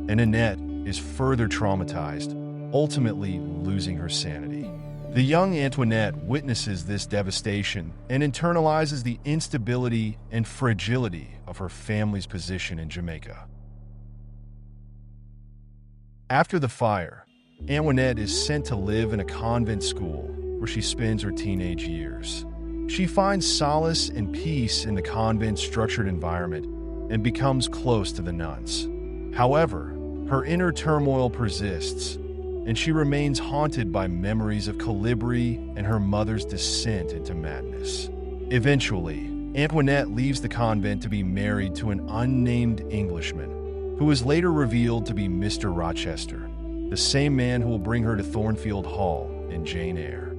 and Annette is further traumatized, ultimately losing her sanity. The young Antoinette witnesses this devastation and internalizes the instability and fragility of her family's position in Jamaica. After the fire, Antoinette is sent to live in a convent school where she spends her teenage years. She finds solace and peace in the convent's structured environment and becomes close to the nuns. However, her inner turmoil persists, and she remains haunted by memories of Colibri and her mother's descent into madness. Eventually, Antoinette leaves the convent to be married to an unnamed Englishman, who is later revealed to be Mr. Rochester, the same man who will bring her to Thornfield Hall in Jane Eyre.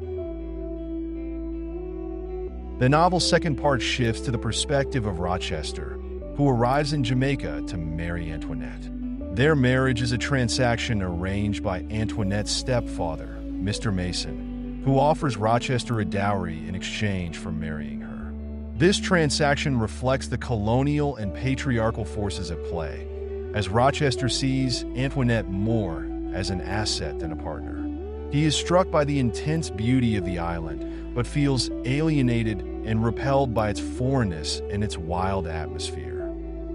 The novel's second part shifts to the perspective of Rochester, who arrives in Jamaica to marry Antoinette. Their marriage is a transaction arranged by Antoinette's stepfather, Mr. Mason, who offers Rochester a dowry in exchange for marrying her. This transaction reflects the colonial and patriarchal forces at play, as Rochester sees Antoinette more as an asset than a partner. He is struck by the intense beauty of the island, but feels alienated and repelled by its foreignness and its wild atmosphere.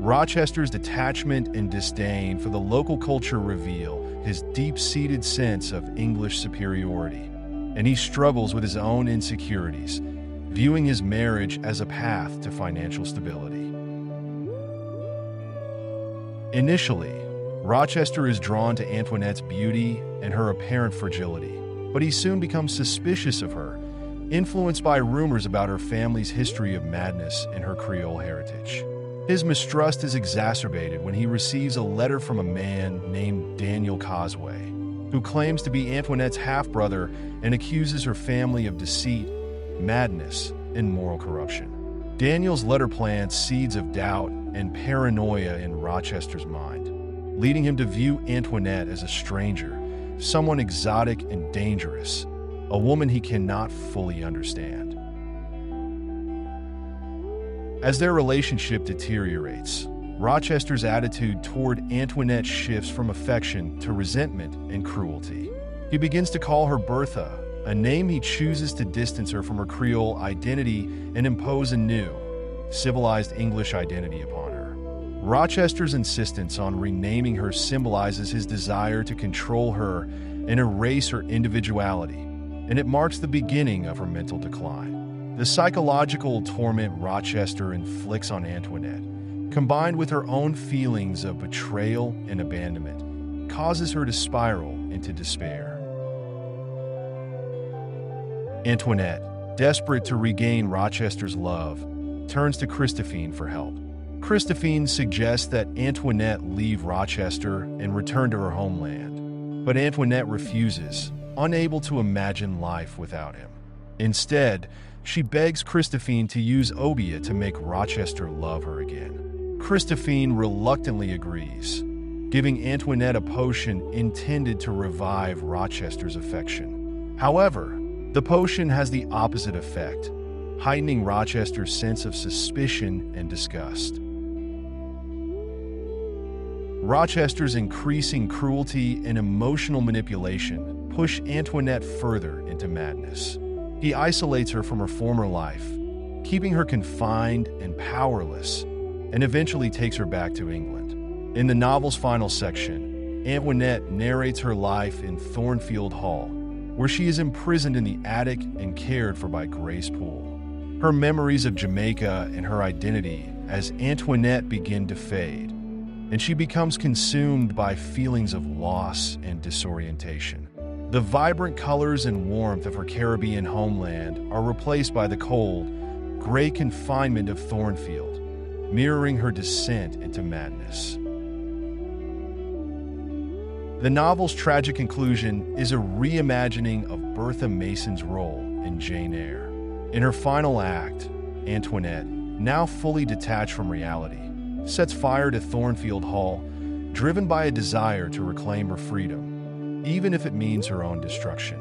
Rochester's detachment and disdain for the local culture reveal his deep-seated sense of English superiority, and he struggles with his own insecurities, viewing his marriage as a path to financial stability. Initially, Rochester is drawn to Antoinette's beauty and her apparent fragility, but he soon becomes suspicious of her, influenced by rumors about her family's history of madness and her Creole heritage. His mistrust is exacerbated when he receives a letter from a man named Daniel Causeway, who claims to be Antoinette's half-brother and accuses her family of deceit, madness, and moral corruption. Daniel's letter plants seeds of doubt and paranoia in Rochester's mind, leading him to view Antoinette as a stranger, someone exotic and dangerous, a woman he cannot fully understand. As their relationship deteriorates, Rochester's attitude toward Antoinette shifts from affection to resentment and cruelty. He begins to call her Bertha, a name he chooses to distance her from her Creole identity and impose a new, civilized English identity upon her. Rochester's insistence on renaming her symbolizes his desire to control her and erase her individuality, and it marks the beginning of her mental decline. The psychological torment Rochester inflicts on Antoinette, combined with her own feelings of betrayal and abandonment, causes her to spiral into despair. Antoinette, desperate to regain Rochester's love, turns to Christophine for help. Christophine suggests that Antoinette leave Rochester and return to her homeland, but Antoinette refuses, unable to imagine life without him. Instead, she begs Christophine to use obeah to make Rochester love her again. Christophine reluctantly agrees, giving Antoinette a potion intended to revive Rochester's affection. However, the potion has the opposite effect, heightening Rochester's sense of suspicion and disgust. Rochester's increasing cruelty and emotional manipulation push Antoinette further into madness. He isolates her from her former life, keeping her confined and powerless, and eventually takes her back to England. In the novel's final section, Antoinette narrates her life in Thornfield Hall, where she is imprisoned in the attic and cared for by Grace Poole. Her memories of Jamaica and her identity as Antoinette begin to fade, and she becomes consumed by feelings of loss and disorientation. The vibrant colors and warmth of her Caribbean homeland are replaced by the cold, gray confinement of Thornfield, mirroring her descent into madness. The novel's tragic conclusion is a reimagining of Bertha Mason's role in Jane Eyre. In her final act, Antoinette, now fully detached from reality, sets fire to Thornfield Hall, driven by a desire to reclaim her freedom, even if it means her own destruction.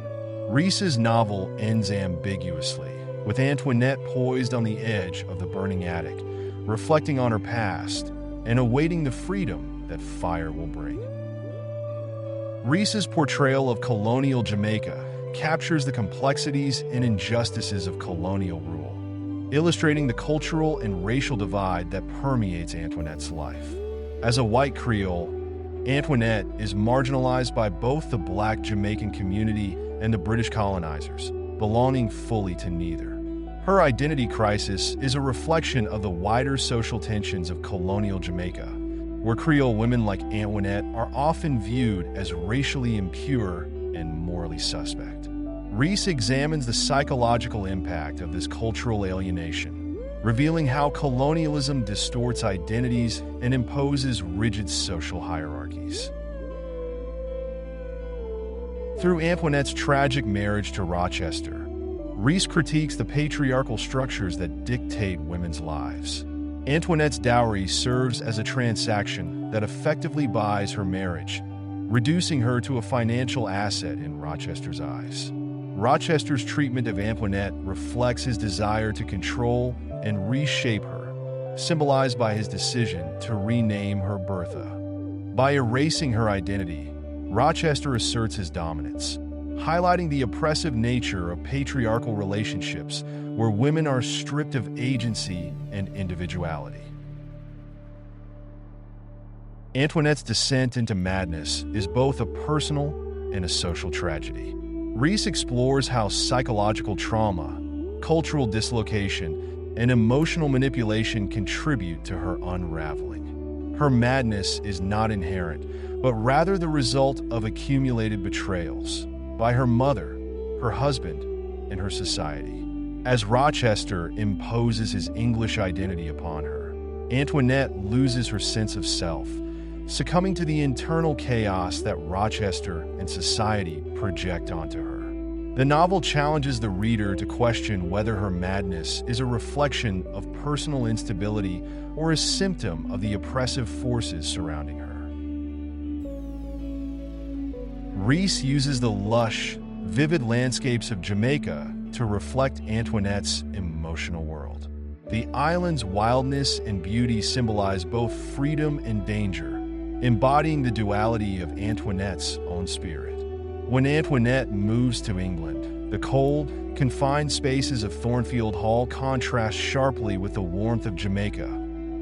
Reese's novel ends ambiguously, with Antoinette poised on the edge of the burning attic, reflecting on her past and awaiting the freedom that fire will bring. Reese's portrayal of colonial Jamaica captures the complexities and injustices of colonial rule, illustrating the cultural and racial divide that permeates Antoinette's life. As a white Creole, Antoinette is marginalized by both the Black Jamaican community and the British colonizers, belonging fully to neither. Her identity crisis is a reflection of the wider social tensions of colonial Jamaica, where Creole women like Antoinette are often viewed as racially impure and morally suspect. Reese examines the psychological impact of this cultural alienation, revealing how colonialism distorts identities and imposes rigid social hierarchies. Through Antoinette's tragic marriage to Rochester, Reese critiques the patriarchal structures that dictate women's lives. Antoinette's dowry serves as a transaction that effectively buys her marriage, reducing her to a financial asset in Rochester's eyes. Rochester's treatment of Antoinette reflects his desire to control and reshape her, symbolized by his decision to rename her Bertha. By erasing her identity, Rochester asserts his dominance, highlighting the oppressive nature of patriarchal relationships where women are stripped of agency and individuality. Antoinette's descent into madness is both a personal and a social tragedy. Reese explores how psychological trauma, cultural dislocation, and emotional manipulation contribute to her unraveling. Her madness is not inherent, but rather the result of accumulated betrayals by her mother, her husband, and her society. As Rochester imposes his English identity upon her, Antoinette loses her sense of self, succumbing to the internal chaos that Rochester and society project onto her. The novel challenges the reader to question whether her madness is a reflection of personal instability or a symptom of the oppressive forces surrounding her. Reese uses the lush, vivid landscapes of Jamaica to reflect Antoinette's emotional world. The island's wildness and beauty symbolize both freedom and danger, embodying the duality of Antoinette's own spirit. When Antoinette moves to England, the cold, confined spaces of Thornfield Hall contrast sharply with the warmth of Jamaica,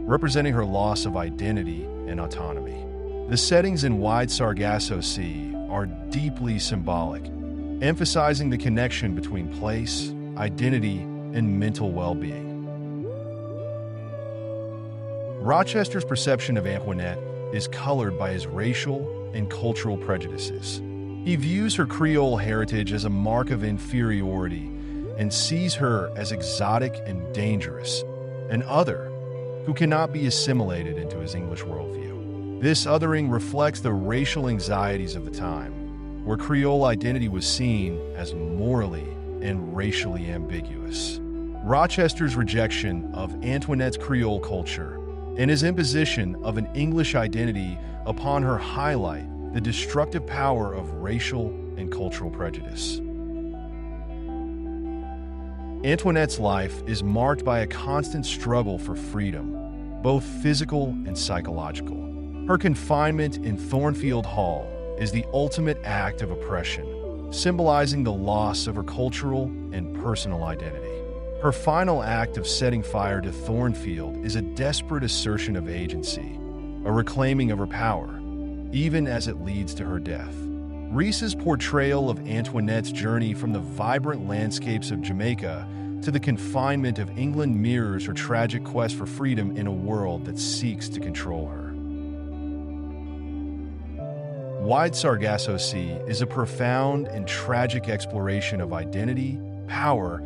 representing her loss of identity and autonomy. The settings in wide Sargasso Sea are deeply symbolic, emphasizing the connection between place, identity, and mental well-being. Rochester's perception of Antoinette is colored by his racial and cultural prejudices. He views her Creole heritage as a mark of inferiority, and sees her as exotic and dangerous, an other who cannot be assimilated into his English worldview. This othering reflects the racial anxieties of the time, where Creole identity was seen as morally and racially ambiguous. Rochester's rejection of Antoinette's Creole culture and his imposition of an English identity upon her highlight the destructive power of racial and cultural prejudice. Antoinette's life is marked by a constant struggle for freedom, both physical and psychological. Her confinement in Thornfield Hall is the ultimate act of oppression, symbolizing the loss of her cultural and personal identity. Her final act of setting fire to Thornfield is a desperate assertion of agency, a reclaiming of her power, even as it leads to her death. Ries's portrayal of Antoinette's journey from the vibrant landscapes of Jamaica to the confinement of England mirrors her tragic quest for freedom in a world that seeks to control her. Wide Sargasso Sea is a profound and tragic exploration of identity, power,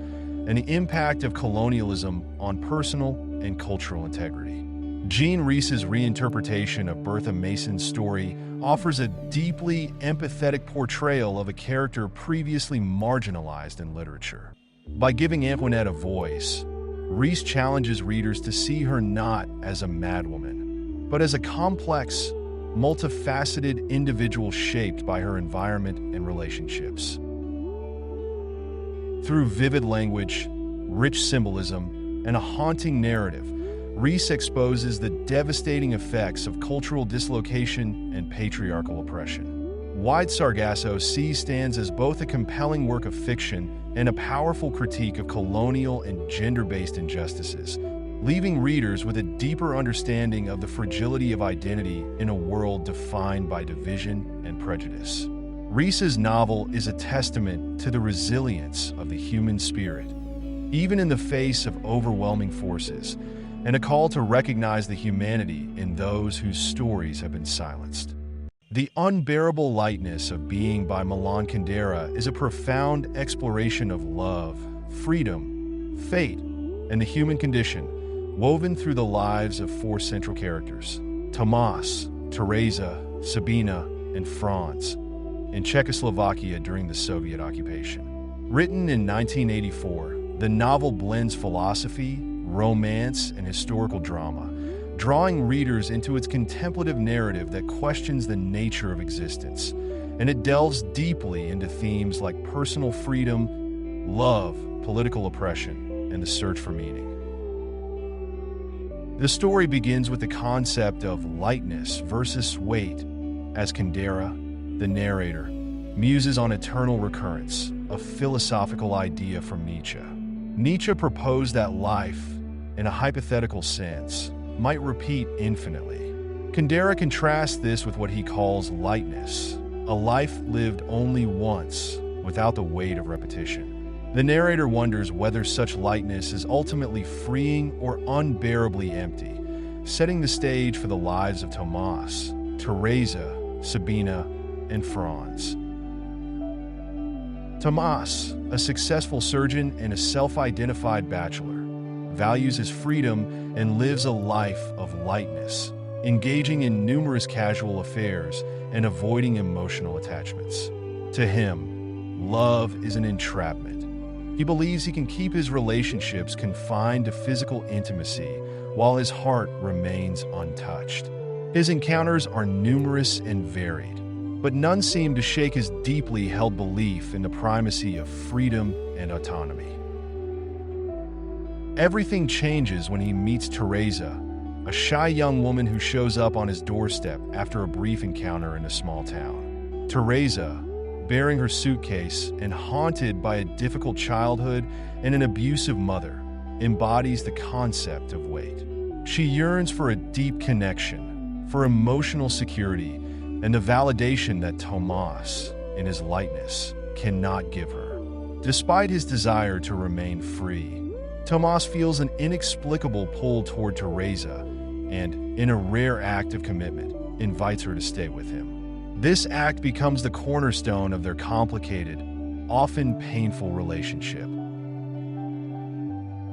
and the impact of colonialism on personal and cultural integrity. Jean Ries's reinterpretation of Bertha Mason's story offers a deeply empathetic portrayal of a character previously marginalized in literature. By giving Antoinette a voice, Ries challenges readers to see her not as a madwoman, but as a complex, multifaceted individual shaped by her environment and relationships. Through vivid language, rich symbolism, and a haunting narrative, Ries exposes the devastating effects of cultural dislocation and patriarchal oppression. Wide Sargasso Sea stands as both a compelling work of fiction and a powerful critique of colonial and gender-based injustices, leaving readers with a deeper understanding of the fragility of identity in a world defined by division and prejudice. Ries's novel is a testament to the resilience of the human spirit, even in the face of overwhelming forces, and a call to recognize the humanity in those whose stories have been silenced. The Unbearable Lightness of Being by Milan Kundera is a profound exploration of love, freedom, fate, and the human condition, woven through the lives of four central characters: Tomas, Teresa, Sabina, and Franz, in Czechoslovakia during the Soviet occupation. Written in 1984, the novel blends philosophy, romance, and historical drama, drawing readers into its contemplative narrative that questions the nature of existence, and it delves deeply into themes like personal freedom, love, political oppression, and the search for meaning. The story begins with the concept of lightness versus weight, as Kundera, the narrator, muses on eternal recurrence, a philosophical idea from Nietzsche. Nietzsche proposed that life, in a hypothetical sense, might repeat infinitely. Kundera contrasts this with what he calls lightness, a life lived only once, without the weight of repetition. The narrator wonders whether such lightness is ultimately freeing or unbearably empty, setting the stage for the lives of Tomas, Teresa, Sabina, and Franz. Tomas, a successful surgeon and a self-identified bachelor, values his freedom and lives a life of lightness, engaging in numerous casual affairs and avoiding emotional attachments. To him, love is an entrapment. He believes he can keep his relationships confined to physical intimacy while his heart remains untouched. His encounters are numerous and varied, but none seem to shake his deeply held belief in the primacy of freedom and autonomy. Everything changes when he meets Teresa, a shy young woman who shows up on his doorstep after a brief encounter in a small town. Teresa, bearing her suitcase and haunted by a difficult childhood and an abusive mother, embodies the concept of weight. She yearns for a deep connection, for emotional security, and the validation that Tomas, in his lightness, cannot give her. Despite his desire to remain free, Tomas feels an inexplicable pull toward Teresa and, in a rare act of commitment, invites her to stay with him. This act becomes the cornerstone of their complicated, often painful relationship.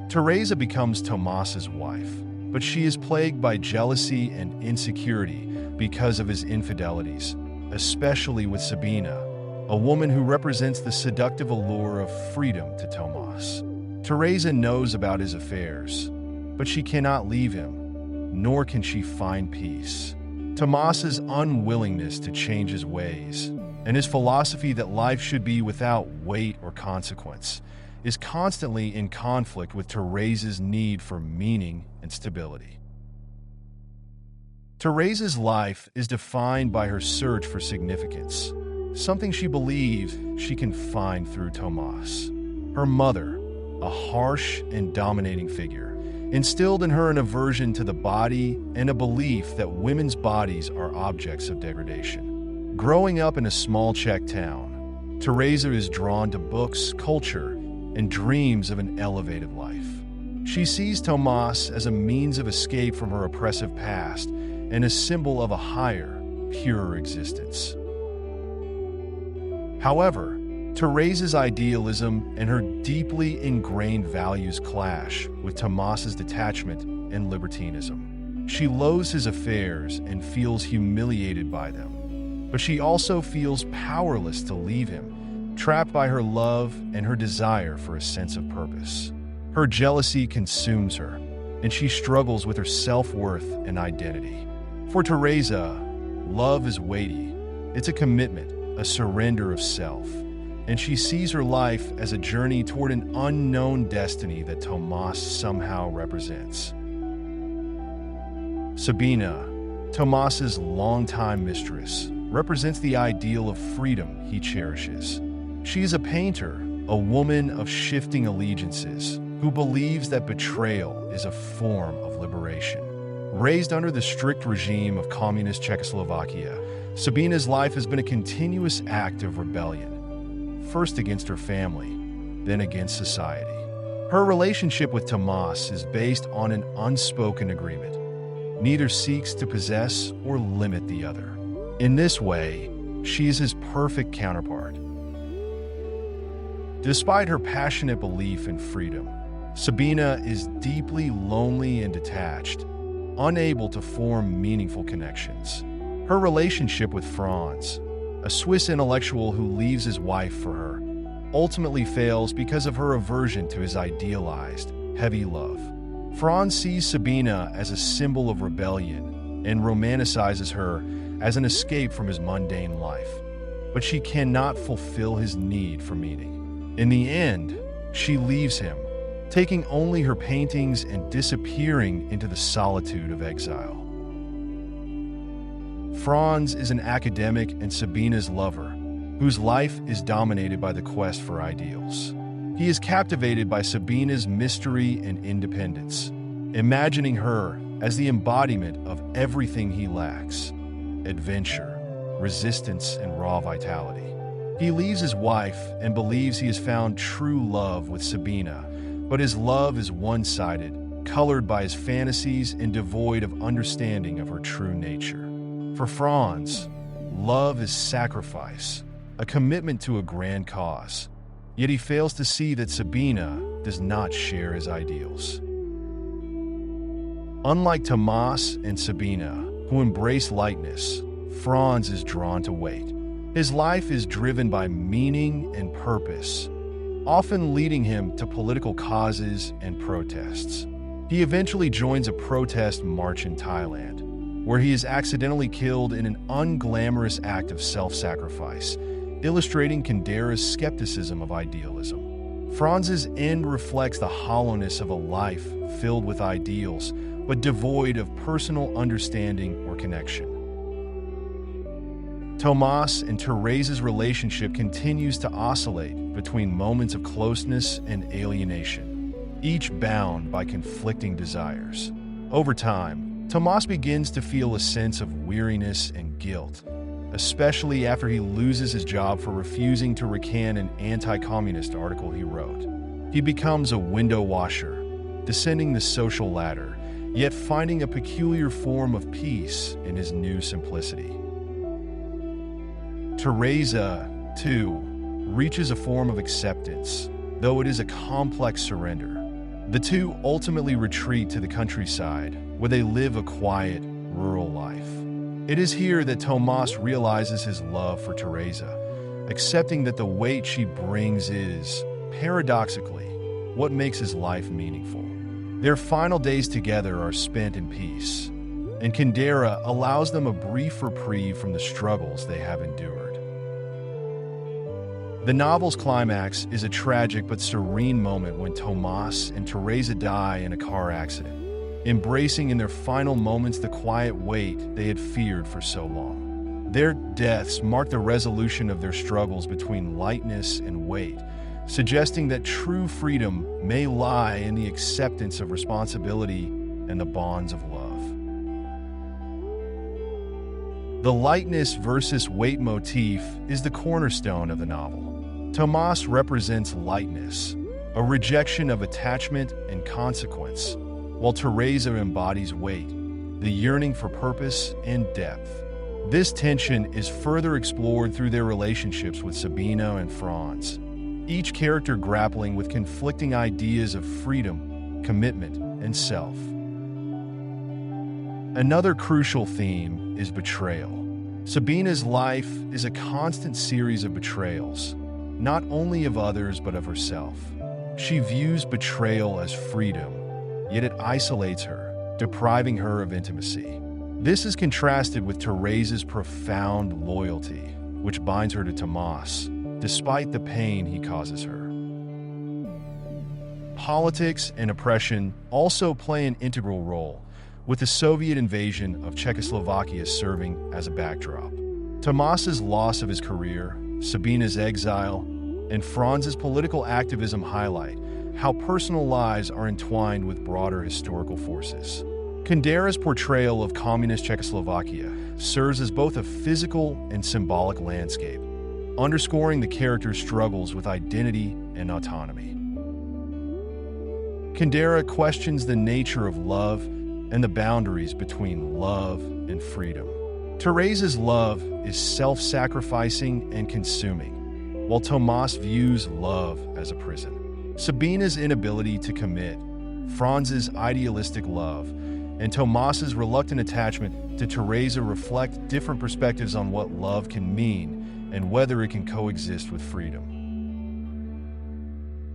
Teresa becomes Tomas's wife, but she is plagued by jealousy and insecurity because of his infidelities, especially with Sabina, a woman who represents the seductive allure of freedom to Tomas. Teresa knows about his affairs, but she cannot leave him, nor can she find peace. Tomas's unwillingness to change his ways, and his philosophy that life should be without weight or consequence, is constantly in conflict with Teresa's need for meaning and stability. Teresa's life is defined by her search for significance, something she believes she can find through Tomas. Her mother, a harsh and dominating figure, instilled in her an aversion to the body and a belief that women's bodies are objects of degradation. Growing up in a small Czech town, Teresa is drawn to books, culture, and dreams of an elevated life. She sees Tomas as a means of escape from her oppressive past and a symbol of a higher, purer existence. However, Teresa's idealism and her deeply ingrained values clash with Tomas's detachment and libertinism. She loathes his affairs and feels humiliated by them, but she also feels powerless to leave him, trapped by her love and her desire for a sense of purpose. Her jealousy consumes her, and she struggles with her self-worth and identity. For Teresa, love is weighty. It's a commitment, a surrender of self, and she sees her life as a journey toward an unknown destiny that Tomas somehow represents. Sabina, Tomas's longtime mistress, represents the ideal of freedom he cherishes. She is a painter, a woman of shifting allegiances, who believes that betrayal is a form of liberation. Raised under the strict regime of communist Czechoslovakia, Sabina's life has been a continuous act of rebellion, first against her family, then against society. Her relationship with Tomas is based on an unspoken agreement. Neither seeks to possess or limit the other. In this way, she is his perfect counterpart. Despite her passionate belief in freedom, Sabina is deeply lonely and detached, unable to form meaningful connections. Her relationship with Franz, a Swiss intellectual who leaves his wife for her, ultimately fails because of her aversion to his idealized, heavy love. Franz sees Sabina as a symbol of rebellion and romanticizes her as an escape from his mundane life, but she cannot fulfill his need for meaning. In the end, she leaves him, taking only her paintings and disappearing into the solitude of exile. Franz is an academic and Sabina's lover, whose life is dominated by the quest for ideals. He is captivated by Sabina's mystery and independence, imagining her as the embodiment of everything he lacks: adventure, resistance, and raw vitality. He leaves his wife and believes he has found true love with Sabina, but his love is one-sided, colored by his fantasies and devoid of understanding of her true nature. For Franz, love is sacrifice, a commitment to a grand cause, yet he fails to see that Sabina does not share his ideals. Unlike Tomas and Sabina, who embrace lightness, Franz is drawn to weight. His life is driven by meaning and purpose, often leading him to political causes and protests. He eventually joins a protest march in Thailand, where he is accidentally killed in an unglamorous act of self-sacrifice, illustrating Kundera's skepticism of idealism. Franz's end reflects the hollowness of a life filled with ideals, but devoid of personal understanding or connection. Tomas and Teresa's relationship continues to oscillate between moments of closeness and alienation, each bound by conflicting desires. Over time, Tomas begins to feel a sense of weariness and guilt, especially after he loses his job for refusing to recant an anti-communist article he wrote. He becomes a window washer, descending the social ladder, yet finding a peculiar form of peace in his new simplicity. Teresa, too, reaches a form of acceptance, though it is a complex surrender. The two ultimately retreat to the countryside, where they live a quiet, rural life. It is here that Tomas realizes his love for Teresa, accepting that the weight she brings is, paradoxically, what makes his life meaningful. Their final days together are spent in peace, and Kundera allows them a brief reprieve from the struggles they have endured. The novel's climax is a tragic but serene moment when Tomas and Teresa die in a car accident, embracing in their final moments the quiet weight they had feared for so long. Their deaths mark the resolution of their struggles between lightness and weight, suggesting that true freedom may lie in the acceptance of responsibility and the bonds of love. The lightness versus weight motif is the cornerstone of the novel. Tomas represents lightness, a rejection of attachment and consequence, while Teresa embodies weight, the yearning for purpose and depth. This tension is further explored through their relationships with Sabina and Franz, each character grappling with conflicting ideas of freedom, commitment, and self. Another crucial theme is betrayal. Sabina's life is a constant series of betrayals, not only of others but of herself. She views betrayal as freedom, yet it isolates her, depriving her of intimacy. This is contrasted with Teresa's profound loyalty, which binds her to Tomas, despite the pain he causes her. Politics and oppression also play an integral role, with the Soviet invasion of Czechoslovakia serving as a backdrop. Tomas's loss of his career, Sabina's exile, and Franz's political activism highlight how personal lives are entwined with broader historical forces. Kundera's portrayal of communist Czechoslovakia serves as both a physical and symbolic landscape, underscoring the character's struggles with identity and autonomy. Kundera questions the nature of love and the boundaries between love and freedom. Teresa's love is self-sacrificing and consuming, while Tomas views love as a prison. Sabina's inability to commit, Franz's idealistic love, and Tomas's reluctant attachment to Teresa reflect different perspectives on what love can mean and whether it can coexist with freedom.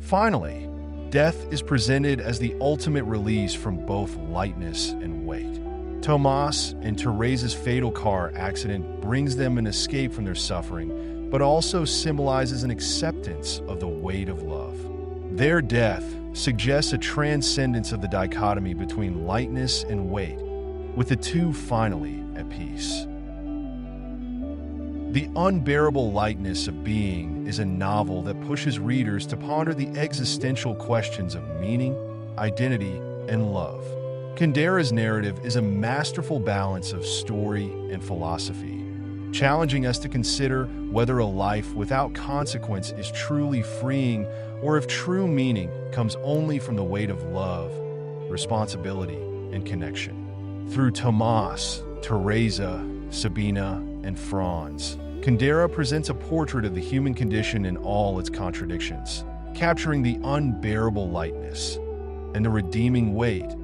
Finally, death is presented as the ultimate release from both lightness and weight. Tomas and Teresa's fatal car accident brings them an escape from their suffering, but also symbolizes an acceptance of the weight of love. Their death suggests a transcendence of the dichotomy between lightness and weight, with the two finally at peace. The Unbearable Lightness of Being is a novel that pushes readers to ponder the existential questions of meaning, identity, and love. Kundera's narrative is a masterful balance of story and philosophy, challenging us to consider whether a life without consequence is truly freeing or if true meaning comes only from the weight of love, responsibility, and connection. Through Tomas, Teresa, Sabina, and Franz, Kundera presents a portrait of the human condition in all its contradictions, capturing the unbearable lightness and the redeeming weight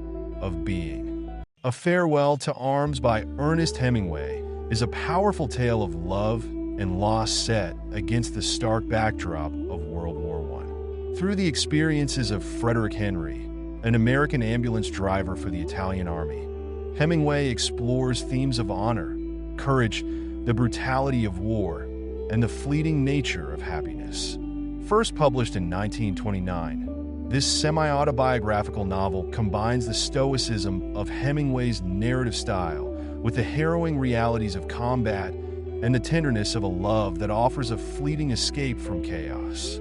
of being. A Farewell to Arms by Ernest Hemingway is a powerful tale of love and loss set against the stark backdrop of World War I. Through the experiences of Frederick Henry, an American ambulance driver for the Italian Army, Hemingway explores themes of honor, courage, the brutality of war, and the fleeting nature of happiness. First published in 1929, this semi-autobiographical novel combines the stoicism of Hemingway's narrative style with the harrowing realities of combat and the tenderness of a love that offers a fleeting escape from chaos.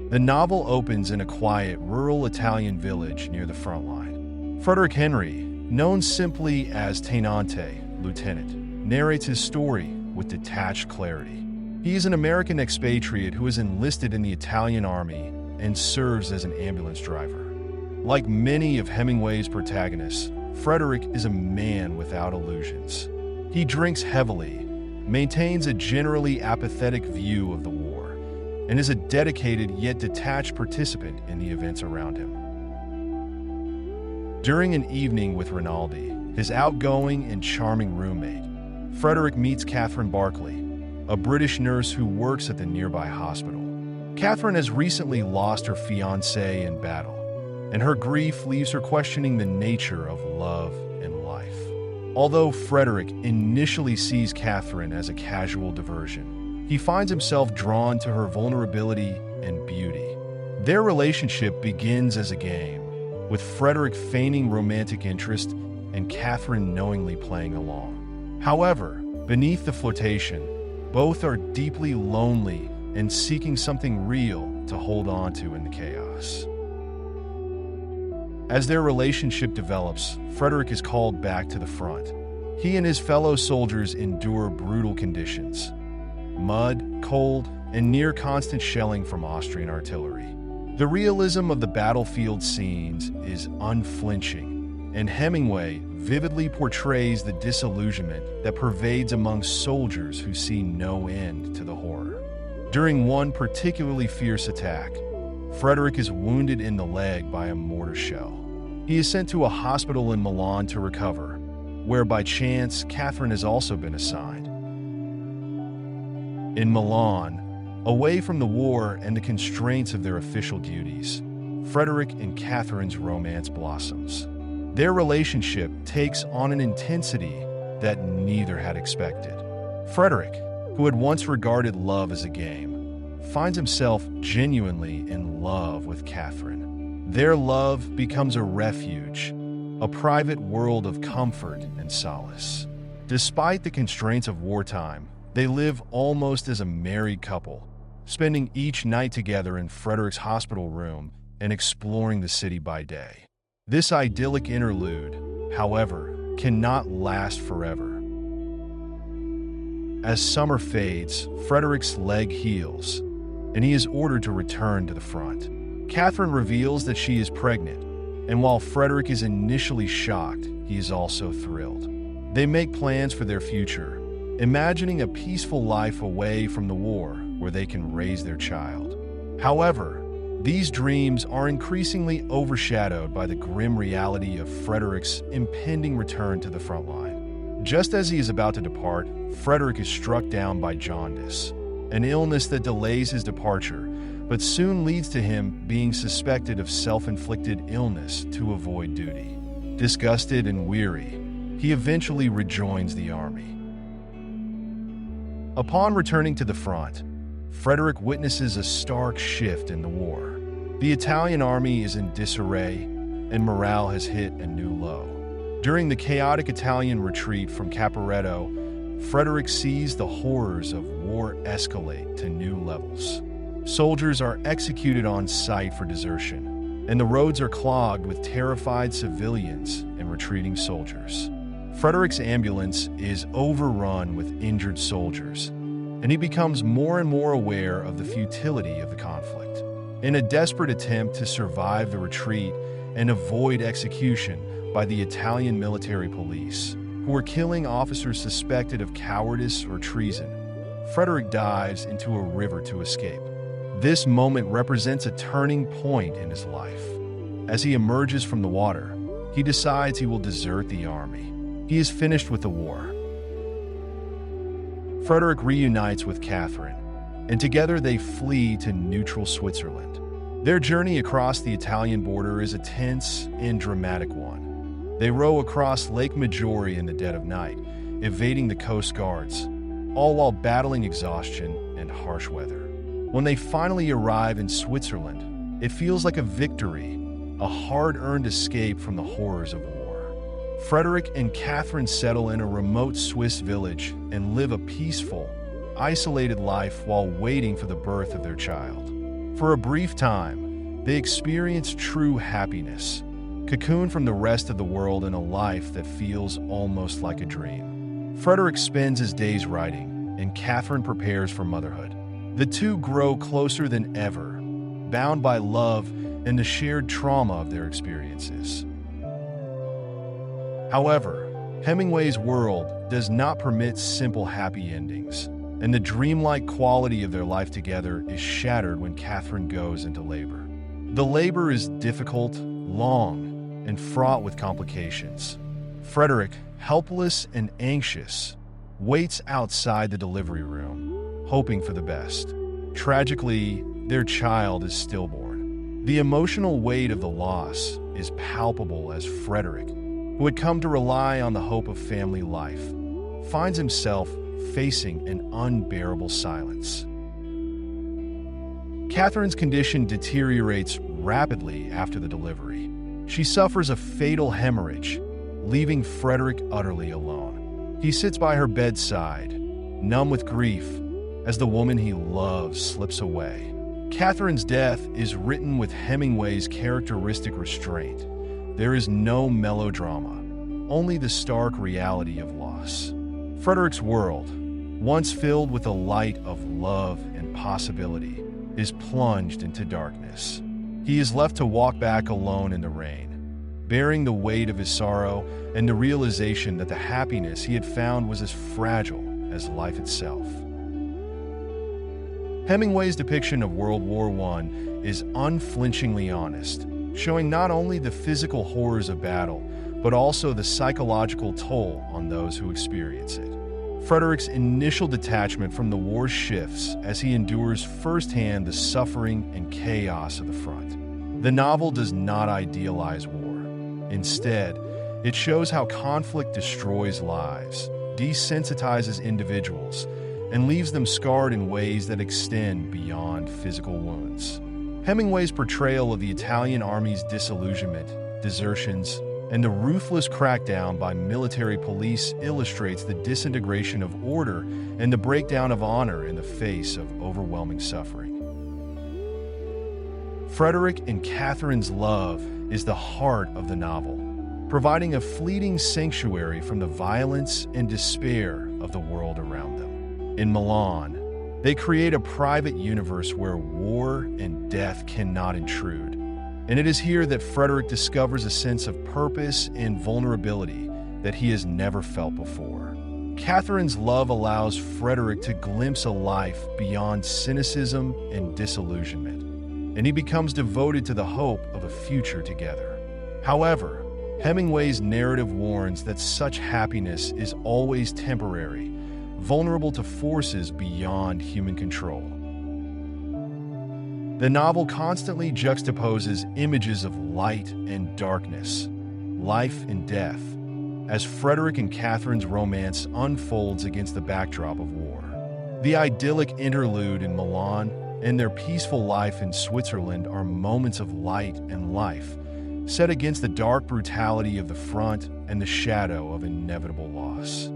The novel opens in a quiet, rural Italian village near the front line. Frederick Henry, known simply as Tenente, Lieutenant, narrates his story with detached clarity. He is an American expatriate who is enlisted in the Italian Army and serves as an ambulance driver. Like many of Hemingway's protagonists, Frederick is a man without illusions. He drinks heavily, maintains a generally apathetic view of the war, and is a dedicated yet detached participant in the events around him. During an evening with Rinaldi, his outgoing and charming roommate, Frederick meets Catherine Barclay, a British nurse who works at the nearby hospital. Catherine has recently lost her fiancé in battle, and her grief leaves her questioning the nature of love and life. Although Frederick initially sees Catherine as a casual diversion, he finds himself drawn to her vulnerability and beauty. Their relationship begins as a game, with Frederick feigning romantic interest and Catherine knowingly playing along. However, beneath the flirtation, both are deeply lonely and seeking something real to hold on to in the chaos. As their relationship develops, Frederick is called back to the front. He and his fellow soldiers endure brutal conditions: mud, cold, and near constant shelling from Austrian artillery. The realism of the battlefield scenes is unflinching, and Hemingway vividly portrays the disillusionment that pervades among soldiers who see no end to the horror. During one particularly fierce attack, Frederick is wounded in the leg by a mortar shell. He is sent to a hospital in Milan to recover, where by chance Catherine has also been assigned. In Milan, away from the war and the constraints of their official duties, Frederick and Catherine's romance blossoms. Their relationship takes on an intensity that neither had expected. Frederick, who had once regarded love as a game, finds himself genuinely in love with Catherine. Their love becomes a refuge, a private world of comfort and solace. Despite the constraints of wartime, they live almost as a married couple, spending each night together in Frederick's hospital room and exploring the city by day. This idyllic interlude, however, cannot last forever. As summer fades, Frederick's leg heals, and he is ordered to return to the front. Catherine reveals that she is pregnant, and while Frederick is initially shocked, he is also thrilled. They make plans for their future, imagining a peaceful life away from the war where they can raise their child. However, these dreams are increasingly overshadowed by the grim reality of Frederick's impending return to the front line. Just as he is about to depart, Frederick is struck down by jaundice, an illness that delays his departure, but soon leads to him being suspected of self-inflicted illness to avoid duty. Disgusted and weary, he eventually rejoins the army. Upon returning to the front, Frederick witnesses a stark shift in the war. The Italian army is in disarray, and morale has hit a new low. During the chaotic Italian retreat from Caporetto, Frederick sees the horrors of war escalate to new levels. Soldiers are executed on sight for desertion, and the roads are clogged with terrified civilians and retreating soldiers. Frederick's ambulance is overrun with injured soldiers, and he becomes more and more aware of the futility of the conflict. In a desperate attempt to survive the retreat and avoid execution by the Italian military police, who are killing officers suspected of cowardice or treason, Frederick dives into a river to escape. This moment represents a turning point in his life. As he emerges from the water, he decides he will desert the army. He is finished with the war. Frederick reunites with Catherine, and together they flee to neutral Switzerland. Their journey across the Italian border is a tense and dramatic one. They row across Lake Maggiore in the dead of night, evading the coast guards, all while battling exhaustion and harsh weather. When they finally arrive in Switzerland, it feels like a victory, a hard-earned escape from the horrors of war. Frederick and Catherine settle in a remote Swiss village and live a peaceful, isolated life while waiting for the birth of their child. For a brief time, they experience true happiness, cocooned from the rest of the world in a life that feels almost like a dream. Frederick spends his days writing, and Catherine prepares for motherhood. The two grow closer than ever, bound by love and the shared trauma of their experiences. However, Hemingway's world does not permit simple happy endings, and the dreamlike quality of their life together is shattered when Catherine goes into labor. The labor is difficult, long, and fraught with complications. Frederick, helpless and anxious, waits outside the delivery room, hoping for the best. Tragically, their child is stillborn. The emotional weight of the loss is palpable as Frederick, who had come to rely on the hope of family life, finds himself facing an unbearable silence. Catherine's condition deteriorates rapidly after the delivery. She suffers a fatal hemorrhage, leaving Frederick utterly alone. He sits by her bedside, numb with grief, as the woman he loves slips away. Catherine's death is written with Hemingway's characteristic restraint. There is no melodrama, only the stark reality of loss. Frederick's world, once filled with a light of love and possibility, is plunged into darkness. He is left to walk back alone in the rain, bearing the weight of his sorrow and the realization that the happiness he had found was as fragile as life itself. Hemingway's depiction of World War I is unflinchingly honest, showing not only the physical horrors of battle, but also the psychological toll on those who experience it. Frederick's initial detachment from the war shifts as he endures firsthand the suffering and chaos of the front. The novel does not idealize war. Instead, it shows how conflict destroys lives, desensitizes individuals, and leaves them scarred in ways that extend beyond physical wounds. Hemingway's portrayal of the Italian army's disillusionment, desertions, and the ruthless crackdown by military police illustrates the disintegration of order and the breakdown of honor in the face of overwhelming suffering. Frederick and Catherine's love is the heart of the novel, providing a fleeting sanctuary from the violence and despair of the world around them. In Milan, they create a private universe where war and death cannot intrude. And it is here that Frederick discovers a sense of purpose and vulnerability that he has never felt before. Catherine's love allows Frederick to glimpse a life beyond cynicism and disillusionment, and he becomes devoted to the hope of a future together. However, Hemingway's narrative warns that such happiness is always temporary, vulnerable to forces beyond human control. The novel constantly juxtaposes images of light and darkness, life and death, as Frederick and Catherine's romance unfolds against the backdrop of war. The idyllic interlude in Milan and their peaceful life in Switzerland are moments of light and life, set against the dark brutality of the front and the shadow of inevitable loss.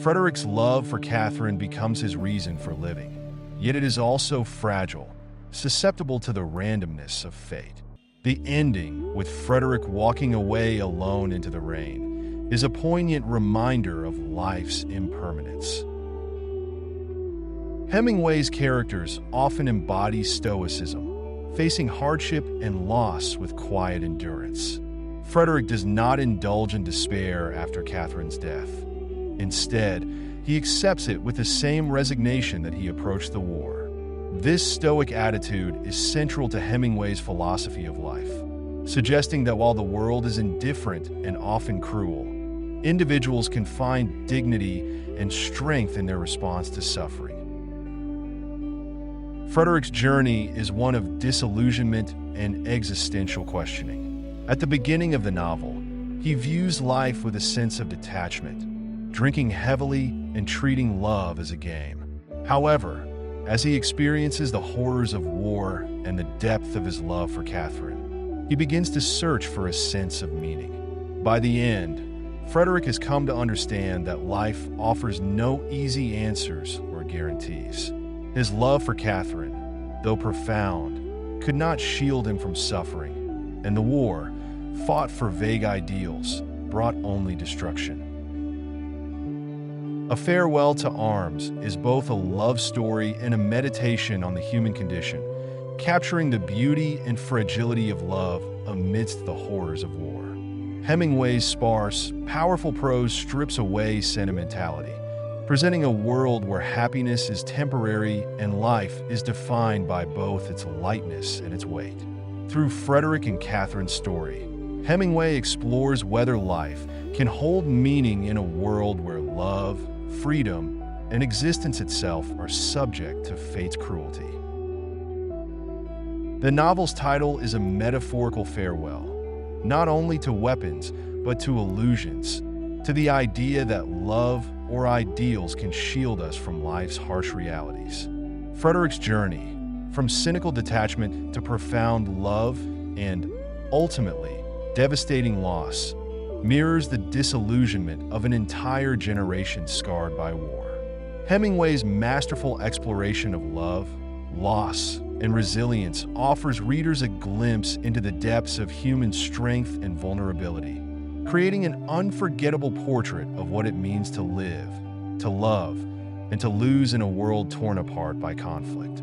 Frederick's love for Catherine becomes his reason for living, yet it is also fragile, susceptible to the randomness of fate. The ending, with Frederick walking away alone into the rain, is a poignant reminder of life's impermanence. Hemingway's characters often embody stoicism, facing hardship and loss with quiet endurance. Frederick does not indulge in despair after Catherine's death. Instead, he accepts it with the same resignation that he approached the war. This stoic attitude is central to Hemingway's philosophy of life, suggesting that while the world is indifferent and often cruel, individuals can find dignity and strength in their response to suffering. Frederick's journey is one of disillusionment and existential questioning. At the beginning of the novel, he views life with a sense of detachment, drinking heavily and treating love as a game. However, as he experiences the horrors of war and the depth of his love for Catherine, he begins to search for a sense of meaning. By the end, Frederick has come to understand that life offers no easy answers or guarantees. His love for Catherine, though profound, could not shield him from suffering, and the war, fought for vague ideals, brought only destruction. A Farewell to Arms is both a love story and a meditation on the human condition, capturing the beauty and fragility of love amidst the horrors of war. Hemingway's sparse, powerful prose strips away sentimentality, presenting a world where happiness is temporary and life is defined by both its lightness and its weight. Through Frederick and Catherine's story, Hemingway explores whether life can hold meaning in a world where love, freedom, and existence itself are subject to fate's cruelty. The novel's title is a metaphorical farewell, not only to weapons, but to illusions, to the idea that love or ideals can shield us from life's harsh realities. Frederick's journey, from cynical detachment to profound love and, ultimately, devastating loss, mirrors the disillusionment of an entire generation scarred by war. Hemingway's masterful exploration of love, loss, and resilience offers readers a glimpse into the depths of human strength and vulnerability, creating an unforgettable portrait of what it means to live, to love, and to lose in a world torn apart by conflict.